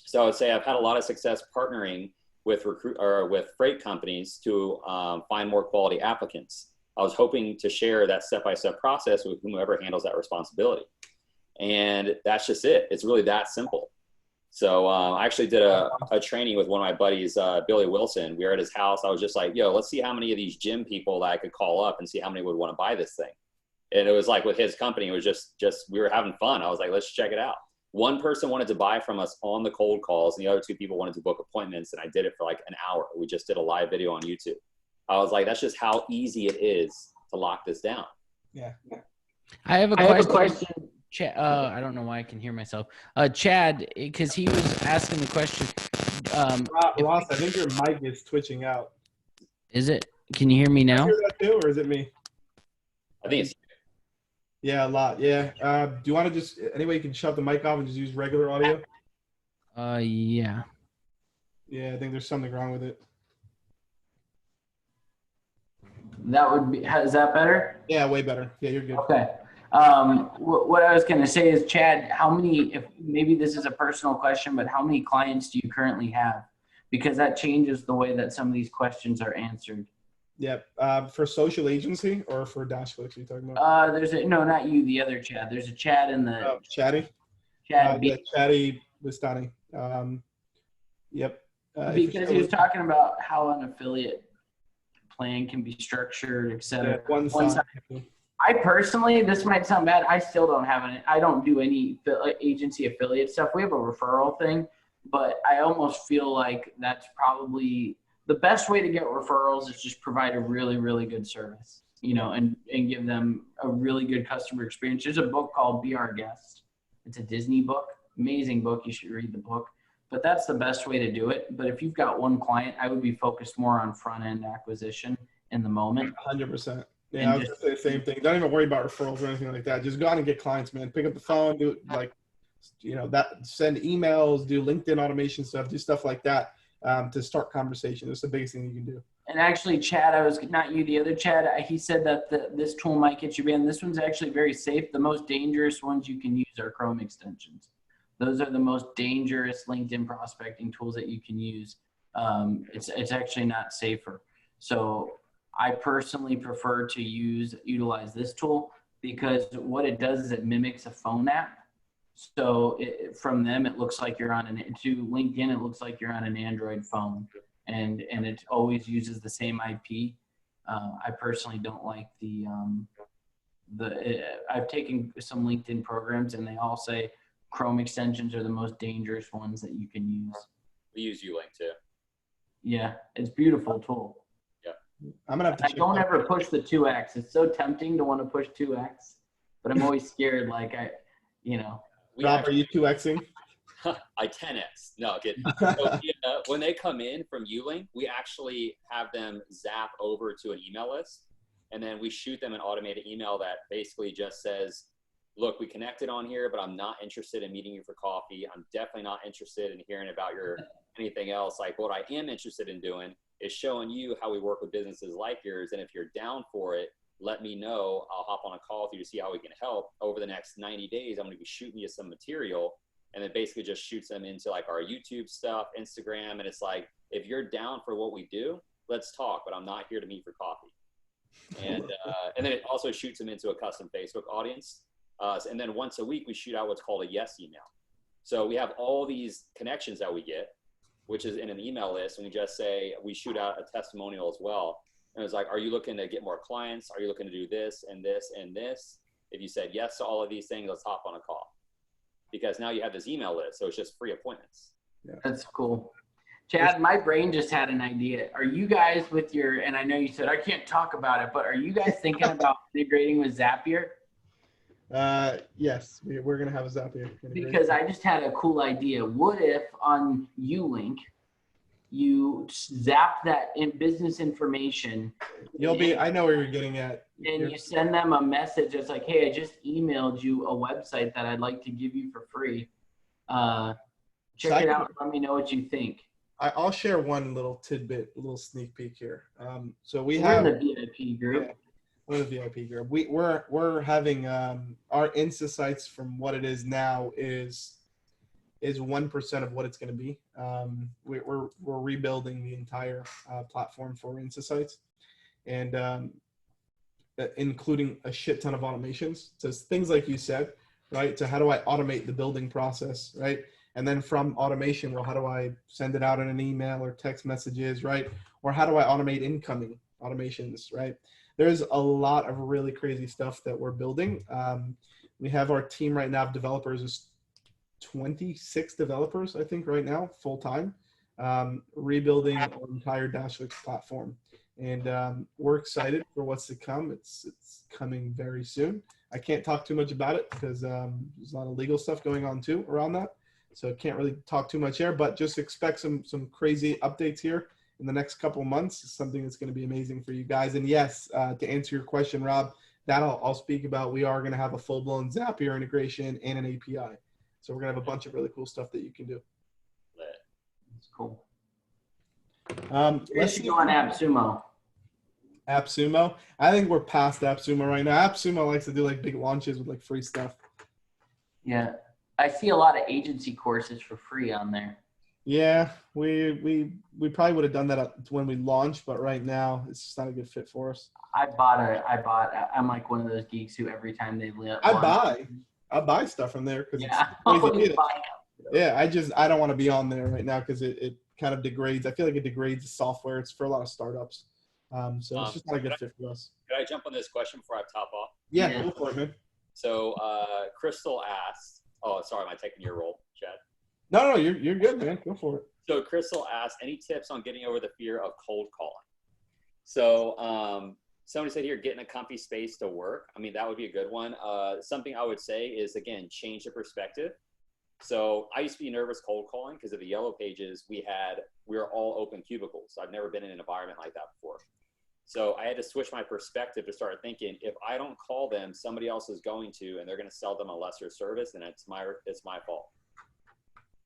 So I would say I've had a lot of success partnering with freight companies to find more quality applicants. I was hoping to share that step-by-step process with whomever handles that responsibility. And that's just it. It's really that simple. So I actually did a training with one of my buddies, Billy Wilson. We were at his house. I was just like, yo, let's see how many of these gym people that I could call up and see how many would want to buy this thing. And it was like with his company, it was just we were having fun. I was like, let's check it out. One person wanted to buy from us on the cold calls, and the other 2 people wanted to book appointments. And I did it for like an hour. We just did a live video on YouTube. I was like, that's just how easy it is to lock this down. Yeah. I have a question. Chad, I don't know why I can hear myself. Chad, because he was asking the question. Ross, I think your mic is twitching out. Is it? Can you hear me now? Hear that too, or is it me? I think it's. Yeah, a lot. Yeah. Do you want to just anyway? You can shut the mic off and just use regular audio. Yeah. Yeah, I think there's something wrong with it. That would be. Is that better? Yeah, way better. Yeah, you're good. Okay. What I was going to say is, Chad, how many, if maybe this is a personal question, but how many clients do you currently have? Because that changes the way that some of these questions are answered. Yeah. For social agency or for DashClicks, you talking about? No, not you, the other Chad. There's a Chad in the. Chatty? Chad. Yeah, Chatty Bustani. Yep. Because he was talking about how an affiliate plan can be structured, et cetera. Yeah, one side. I personally, this might sound bad, I still don't have I don't do any agency affiliate stuff. We have a referral thing, but I almost feel like that's probably the best way to get referrals is just provide a really, really good service, and give them a really good customer experience. There's a book called Be Our Guest. It's a Disney book, amazing book. You should read the book, but that's the best way to do it. But if you've got one client, I would be focused more on front end acquisition in the moment. 100%. Yeah, I was gonna say the same thing. Don't even worry about referrals or anything like that. Just go out and get clients, man. Pick up the phone, do send emails, do LinkedIn automation stuff, do stuff like that to start conversation. That's the biggest thing you can do. And actually, Chad, I was not you, the other Chad. He said that this tool might get you banned. This one's actually very safe. The most dangerous ones you can use are Chrome extensions. Those are the most dangerous LinkedIn prospecting tools that you can use. It's actually not safer. So I personally prefer to utilize this tool because what it does is it mimics a phone app. So from them, it looks like you're on to LinkedIn, it looks like you're on an Android phone, and it always uses the same IP. I personally don't like I've taken some LinkedIn programs and they all say Chrome extensions are the most dangerous ones that you can use. We use Ulink too. Yeah, it's a beautiful tool. I'm gonna have to. I don't ever push the 2x. It's so tempting to want to push 2x, but I'm always scared. Like Rob, are you 2xing? I 10x. No, get. So, when they come in from Ulink, we actually have them zap over to an email list, and then we shoot them an automated email that basically just says, "Look, we connected on here, but I'm not interested in meeting you for coffee. I'm definitely not interested in hearing about your anything else. Like, what I am interested in doing is showing you how we work with businesses like yours, and if you're down for it, let me know. I'll hop on a call with you to see how we can help. Over the next 90 days, I'm going to be shooting you some material." And it basically just shoots them into like our YouTube stuff, Instagram. And it's like, if you're down for what we do, let's talk, but I'm not here to meet for coffee. And then it also shoots them into a custom Facebook audience. And then once a week, we shoot out what's called a yes email. So we have all these connections that we get, which is in an email list. And we just say, we shoot out a testimonial as well. And it's like, are you looking to get more clients? Are you looking to do this and this and this? If you said yes to all of these things, let's hop on a call. Because now you have this email list, so it's just free appointments. Yeah. That's cool. Chad, my brain just had an idea. Are you guys with your, and I know you said I can't talk about it, but are you guys thinking about integrating with Zapier? Yes, we're going to have a Zapier. Because I just had a cool idea. What if on Ulink, you zap that in business information? I know where you're getting at. And you send them a message that's like, hey, I just emailed you a website that I'd like to give you for free. Check it out and let me know what you think. I'll share one little tidbit, a little sneak peek here. So we're in the VIP group. Yeah, we're in the VIP group. We're having our Insta sites from what it is now is 1% of what it's going to be. We're rebuilding the entire platform for Insta sites, and including a shit ton of automations. So things like you said, right? So how do I automate the building process, right? And then from automation, well, how do I send it out in an email or text messages, right? Or how do I automate incoming automations, right? There's a lot of really crazy stuff that we're building. We have our team right now of developers is 26 developers, I think, right now, full time, rebuilding our entire DashClicks platform. And we're excited for what's to come. It's coming very soon. I can't talk too much about it because there's a lot of legal stuff going on too around that. So I can't really talk too much here, but just expect some crazy updates here in the next couple of months. It's something that's going to be amazing for you guys. And yes, to answer your question, Rob, that I'll speak about. We are going to have a full-blown Zapier integration and an API. So we're going to have a bunch of really cool stuff that you can do. That's cool. Let's go on AppSumo. AppSumo. I think we're past AppSumo right now. AppSumo likes to do like big launches with like free stuff. Yeah. I see a lot of agency courses for free on there. Yeah, we probably would have done that when we launched, but right now it's just not a good fit for us. I'm like one of those geeks who every time they I buy stuff from there because yeah. I don't want to be on there right now because it kind of degrades. I feel like it degrades the software. It's for a lot of startups. So it's just not a good fit for us. Could I jump on this question before I top off? Yeah, go for it, man. So Crystal asked, oh, sorry, am I taking your role, Chad? No, you're good, man. Go for it. So Crystal asked, any tips on getting over the fear of cold calling? So somebody said here, get in a comfy space to work. I mean, that would be a good one. Something I would say is, again, change the perspective. So I used to be nervous cold calling because of the Yellow Pages. We were all open cubicles. I've never been in an environment like that before. So I had to switch my perspective to start thinking, if I don't call them, somebody else is going to, and they're going to sell them a lesser service, and it's my fault.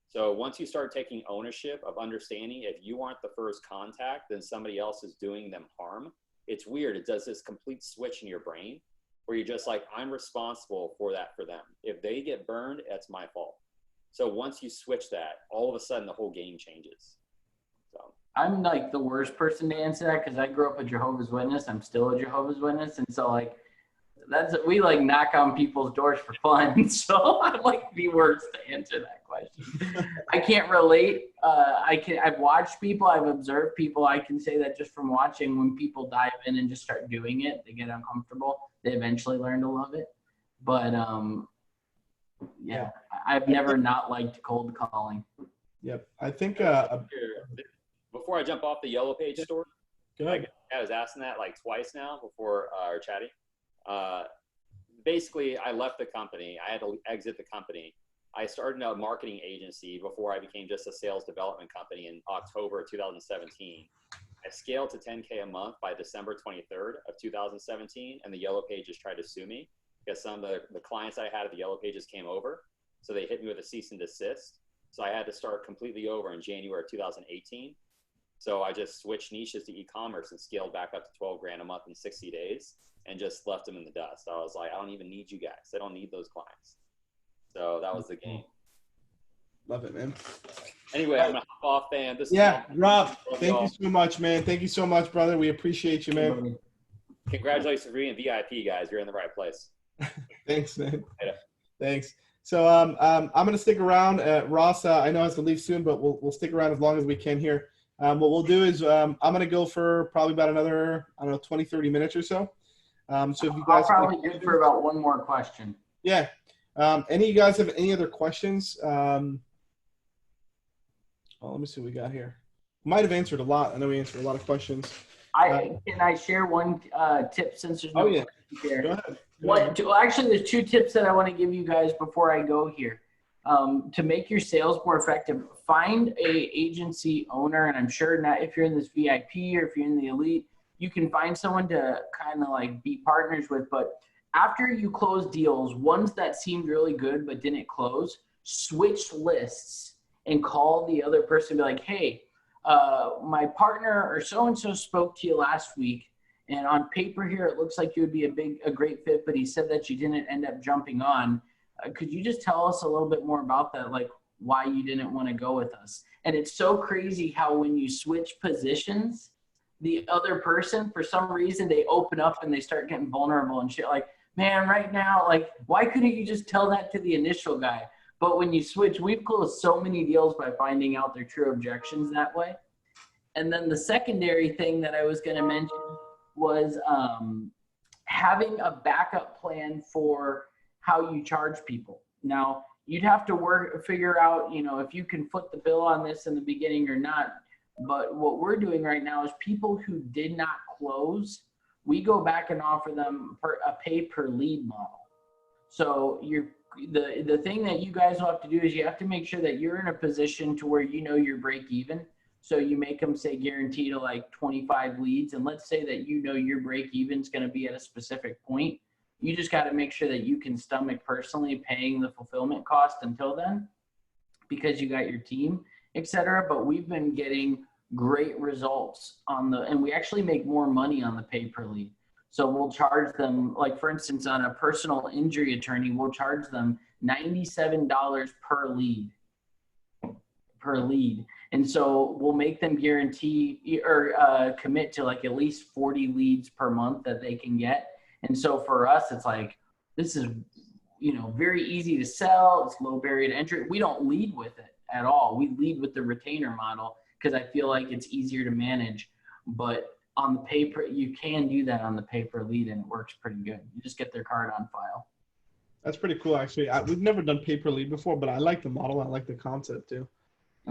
So once you start taking ownership of understanding, if you aren't the first contact, then somebody else is doing them harm. It's weird. It does this complete switch in your brain where you're just like, I'm responsible for that for them. If they get burned, that's my fault. So once you switch that, all of a sudden the whole game changes. So I'm like the worst person to answer that because I grew up a Jehovah's Witness. I'm still a Jehovah's Witness. And so like, we like knock on people's doors for fun. So I'm like the worst to answer that question. I can't relate. I've watched people, I've observed people. I can say that just from watching, when people dive in and just start doing it, they get uncomfortable. They eventually learn to love it. But yeah, I've never not liked cold calling. Yep. I think before I jump off the Yellow Page story, go ahead. I was asking that like twice now before our chatting. Basically, I left the company. I had to exit the company. I started a marketing agency before I became just a sales development company in October 2017. I scaled to 10K a month by December 23rd of 2017, and the Yellow Pages tried to sue me because some of the clients I had at the Yellow Pages came over, so they hit me with a cease and desist. So I had to start completely over in January 2018. So I just switched niches to e-commerce and scaled back up to 12 grand a month in 60 days and just left them in the dust. I was like, I don't even need you guys. I don't need those clients. So that was the game. Love it, man. Anyway, I'm going to hop off, man. Rob, thank you so much, man. Thank you so much, brother. We appreciate you, man. Congratulations for being VIP, guys. You're in the right place. Thanks, man. Thanks. So I'm going to stick around. Ross, I know has to leave soon, but we'll stick around as long as we can here. What we'll do is I'm going to go for probably about another, 20, 30 minutes or so. So if you guys I'll probably good for about one more question. Yeah. Any of you guys have any other questions? Let me see what we got here. Might have answered a lot. I know we answered a lot of questions. Can I share one tip since there's no question here? Go ahead. Actually, there's two tips that I want to give you guys before I go here. To make your sales more effective, find a agency owner, and I'm sure not if you're in this VIP or if you're in the elite, you can find someone to kind of like be partners with. But after you close deals, ones that seemed really good but didn't close, switch lists and call the other person and be like, hey, my partner or so-and-so spoke to you last week, and on paper here, it looks like you would be a great fit, but he said that you didn't end up jumping on. Could you just tell us a little bit more about that, like why you didn't want to go with us? And it's so crazy how when you switch positions, the other person, for some reason, they open up and they start getting vulnerable and shit like, man, right now, like, why couldn't you just tell that to the initial guy? But when you switch, we've closed so many deals by finding out their true objections that way. And then the secondary thing that I was going to mention was having a backup plan for how you charge people. Now, you'd have to figure out, if you can foot the bill on this in the beginning or not. But what we're doing right now is people who did not close, we go back and offer them a pay per lead model. So the thing that you guys will have to do is you have to make sure that you're in a position to where you're break even. So you make them say guarantee to like 25 leads. And let's say that your break even is going to be at a specific point. You just got to make sure that you can stomach personally paying the fulfillment cost until then, because you got your team, etc. But we've been getting great results and we actually make more money on the pay per lead. So we'll charge them, like for instance, on a personal injury attorney, we'll charge them $97 per lead. And so we'll make them guarantee or commit to like at least 40 leads per month that they can get. And so for us, it's like, this is, very easy to sell. It's low barrier to entry. We don't lead with it at all. We lead with the retainer model because I feel like it's easier to manage. But on the paper, you can do that on the pay per lead and it works pretty good. You just get their card on file. That's pretty cool, actually. We've never done pay per lead before, but I like the model. I like the concept too.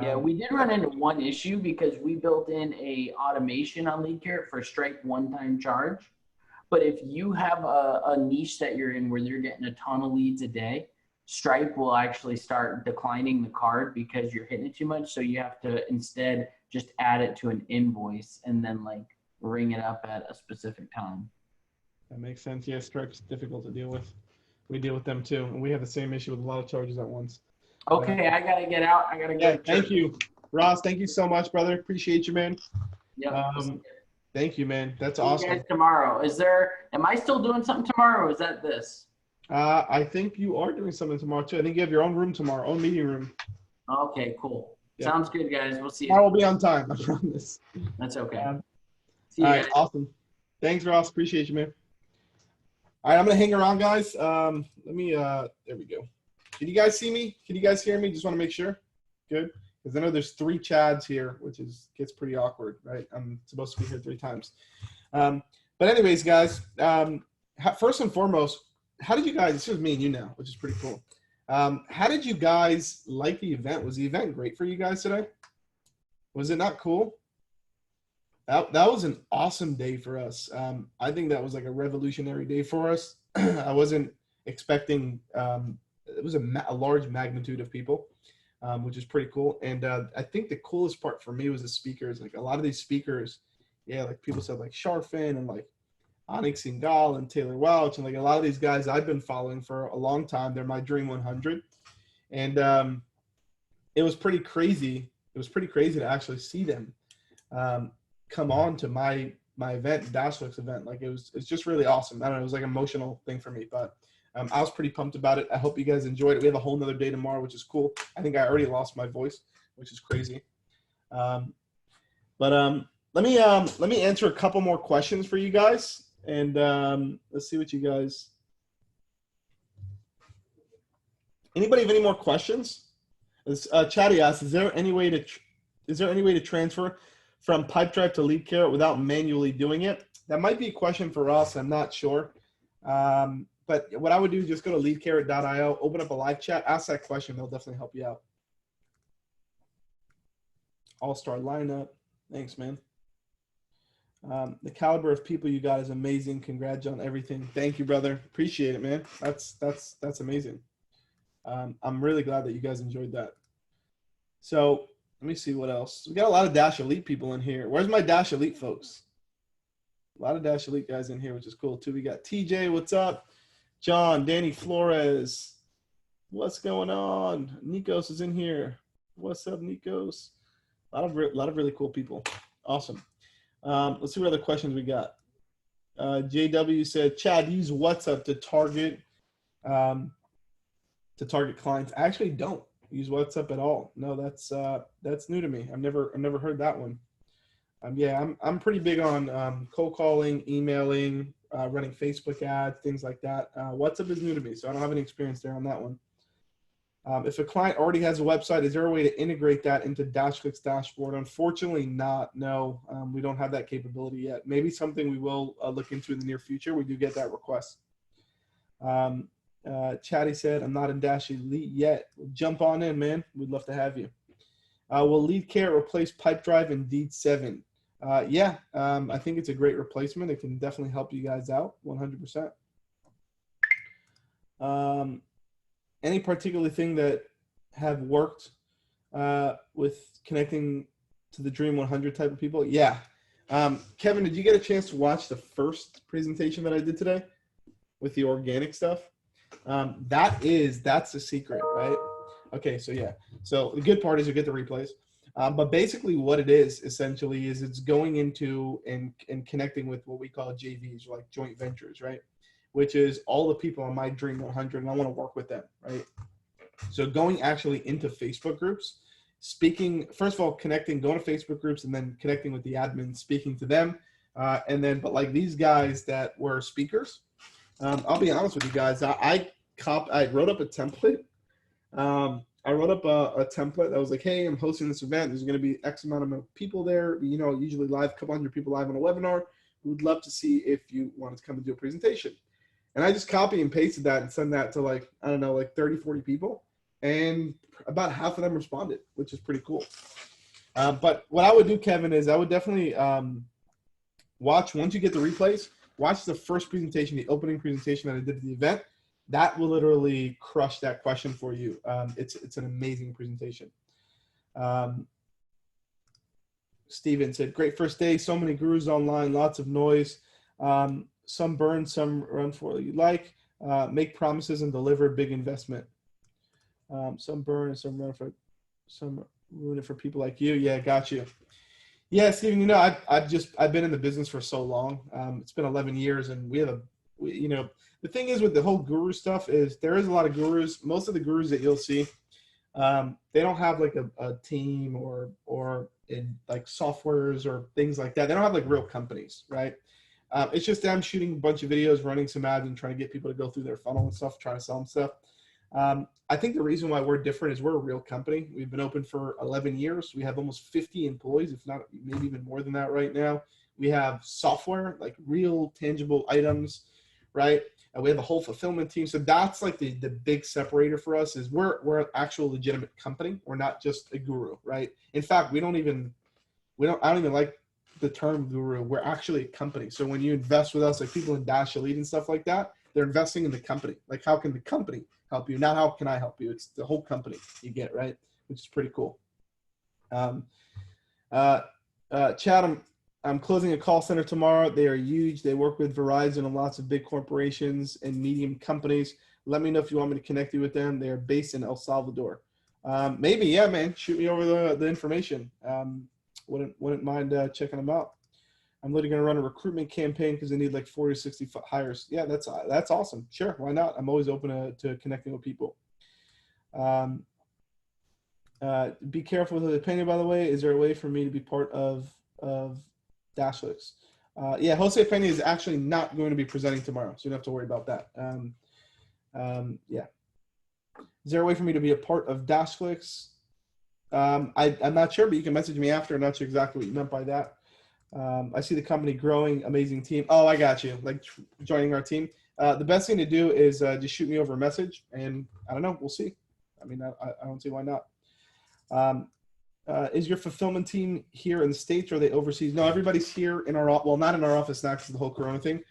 Yeah, we did run into one issue because we built in a automation on LeadCare for Stripe one-time charge. But if you have a niche that you're in where they're getting a ton of leads a day, Stripe will actually start declining the card because you're hitting it too much. So you have to instead just add it to an invoice and then like ring it up at a specific time. That makes sense. Yeah, Stripe's difficult to deal with. We deal with them too. And we have the same issue with a lot of charges at once. Okay, I got to get out. I got to go. Yeah, thank you. Ross, thank you so much, brother. Appreciate you, man. Yeah. Thank you, man. That's See awesome. you guys tomorrow. Am I still doing something tomorrow or is that this? I think you are doing something tomorrow too. I think you have your own room tomorrow, own meeting room. Okay, cool. Yeah. Sounds good, guys. We'll see you. I will be on time, I promise. That's okay. See you guys. Awesome. Thanks, Ross. Appreciate you, man. All right, I'm gonna hang around, guys. There we go. Can you guys see me? Can you guys hear me? Just want to make sure. Good. Because I know there's 3 Chads here, which gets pretty awkward, right? I'm supposed to be here 3 times. But anyways, guys, first and foremost, how did you guys, this is me and you now, which is pretty cool. How did you guys like the event? Was the event great for you guys today? Was it not cool? That was an awesome day for us. I think that was like a revolutionary day for us. I wasn't expecting it was a large magnitude of people, which is pretty cool. And I think the coolest part for me was the speakers. Like a lot of these speakers, yeah, like people said like Sharfin and like Onyx Singal and Taylor Welch and like a lot of these guys I've been following for a long time. They're my Dream 100, and it was pretty crazy. It was pretty crazy to actually see them come on to my event, DashClicks event. Like it's just really awesome. I don't know. It was like an emotional thing for me, but I was pretty pumped about it. I hope you guys enjoyed it. We have a whole nother day tomorrow, which is cool. I think I already lost my voice, which is crazy. But let me answer a couple more questions for you guys, and let's see what you guys. Anybody have any more questions? Chatty asks, is there any way to transfer from Pipedrive to LeadCare without manually doing it? That might be a question for us. I'm not sure. But what I would do is just go to leadcarrot.io, open up a live chat, ask that question. They'll definitely help you out. All-star lineup. Thanks, man. The caliber of people you got is amazing. Congrats on everything. Thank you, brother. Appreciate it, man. That's amazing. I'm really glad that you guys enjoyed that. So let me see what else. We got a lot of Dash Elite people in here. Where's my Dash Elite folks? A lot of Dash Elite guys in here, which is cool too. We got TJ, what's up? John, Danny Flores, what's going on? Nikos is in here. What's up, Nikos? A lot of really cool people. Awesome. Let's see what other questions we got. JW said, Chad, use WhatsApp to target clients. I actually don't use WhatsApp at all. No, that's new to me. I've never heard that one. Yeah, I'm pretty big on cold calling, emailing, running Facebook ads, things like that. WhatsApp is new to me, so I don't have any experience there on that one. If a client already has a website, is there a way to integrate that into DashClicks dashboard? Unfortunately not, no. We don't have that capability yet. Maybe something we will look into in the near future. We do get that request. Chatty said, I'm not in Dash Elite yet. Jump on in, man. We'd love to have you. Will LeadCare replace Pipedrive and Deed 7? Yeah, I think it's a great replacement. It can definitely help you guys out 100%. Any particular thing that have worked with connecting to the Dream 100 type of people? Yeah. Kevin, did you get a chance to watch the first presentation that I did today with the organic stuff? That's the secret, right? Okay, so yeah. So the good part is you get the replays. But basically what it is essentially is it's going into and connecting with what we call JVs, or like joint ventures, right? Which is all the people on my Dream 100 and I want to work with them, right? So going actually into Facebook groups, speaking, first of all, connecting, going to Facebook groups and then connecting with the admin, speaking to them. But like these guys that were speakers, I'll be honest with you guys, I wrote up a template. I wrote up a template that was like, hey, I'm hosting this event. There's going to be X amount of people there. You know, usually live, a couple hundred people live on a webinar. We would love to see if you wanted to come and do a presentation. And I just copy and pasted that and send that to like, I don't know, like 30, 40 people. And about half of them responded, which is pretty cool. But what I would do, Kevin, is I would definitely watch, once you get the replays, watch the first presentation, the opening presentation that I did at the event. That will literally crush that question for you. It's an amazing presentation. Steven said, great first day. So many gurus online, lots of noise. Some burn, some run for what you like. Make promises and deliver big investment. Some burn and some run for, some ruin it for people like you. Yeah, got you. Yeah, Steven, you know, I've been in the business for so long. It's been 11 years and you know, the thing is with the whole guru stuff is there is a lot of gurus. Most of the gurus that you'll see, they don't have like a team or in like softwares or things like that. They don't have like real companies, right? It's just them shooting a bunch of videos, running some ads and trying to get people to go through their funnel and stuff, trying to sell them stuff. I think the reason why we're different is we're a real company. We've been open for 11 years. We have almost 50 employees, if not maybe even more than that right now. We have software, like real tangible items, right? We have a whole fulfillment team. So that's like the big separator for us is we're an actual legitimate company. We're not just a guru, right? In fact, I don't even like the term guru. We're actually a company. So when you invest with us, like people in Dash Elite and stuff like that, they're investing in the company. Like how can the company help you? Not how can I help you? It's the whole company you get, right? Which is pretty cool. Chad, I'm closing a call center tomorrow. They are huge. They work with Verizon and lots of big corporations and medium companies. Let me know if you want me to connect you with them. They are based in El Salvador. Maybe, yeah, man. Shoot me over the information. Wouldn't mind checking them out. I'm literally going to run a recruitment campaign because they need like 40 or 60 hires. Yeah, that's awesome. Sure, why not? I'm always open to connecting with people. Be careful with the opinion, by the way. Is there a way for me to be part of DashClicks? Yeah, Jose Pena is actually not going to be presenting tomorrow, so you don't have to worry about that. Yeah. Is there a way for me to be a part of DashClicks? I'm not sure, but you can message me after. I'm not sure exactly what you meant by that. I see the company growing, amazing team. Oh, I got you. Like joining our team. The best thing to do is just shoot me over a message, and I don't know. We'll see. I mean, I don't see why not. Is your fulfillment team here in the States or are they overseas? No, everybody's here in our, well, not in our office now because of the whole Corona thing.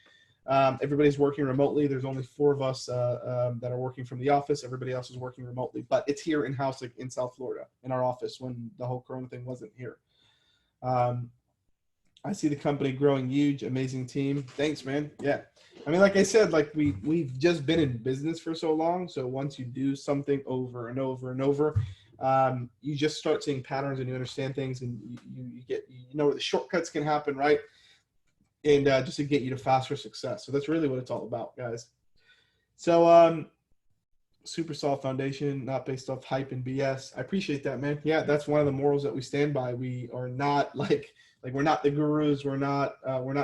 Everybody's working remotely. There's only 4 of us that are working from the office. Everybody else is working remotely, but it's here in-house, like in South Florida, in our office when the whole Corona thing wasn't here. I see the company growing huge, amazing team. Thanks, man. Yeah. I mean, like I said, like we've just been in business for so long. So once you do something over and over and over, you just start seeing patterns and you understand things and you know where the shortcuts can happen, right? And just to get you to faster success. So that's really what it's all about, guys. So super solid foundation, not based off hype and BS. I appreciate that, man. Yeah, that's one of the morals that we stand by. We are not like we're not the gurus. We're not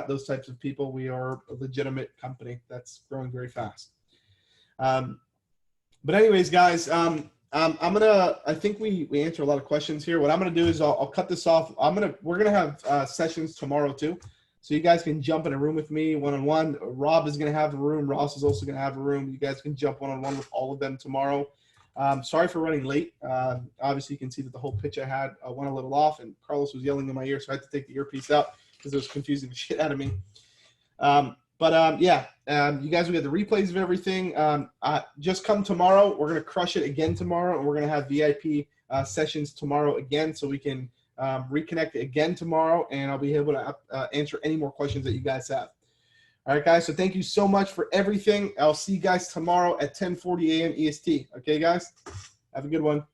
those types of people. We are a legitimate company that's growing very fast. But anyways, guys, I think we answer a lot of questions here. What I'm gonna do is I'll cut this off. We're gonna have sessions tomorrow too, so you guys can jump in a room with me one-on-one. Rob is gonna have a room. Ross is also gonna have a room. You guys can jump one-on-one with all of them tomorrow. Sorry for running late. Obviously, you can see that the whole pitch I had went a little off, and Carlos was yelling in my ear, so I had to take the earpiece out because it was confusing the shit out of me. Yeah, you guys will get the replays of everything. Just come tomorrow. We're going to crush it again tomorrow, and we're going to have VIP sessions tomorrow again so we can reconnect again tomorrow, and I'll be able to answer any more questions that you guys have. All right, guys, so thank you so much for everything. I'll see you guys tomorrow at 10:40 a.m. EST. Okay, guys? Have a good one.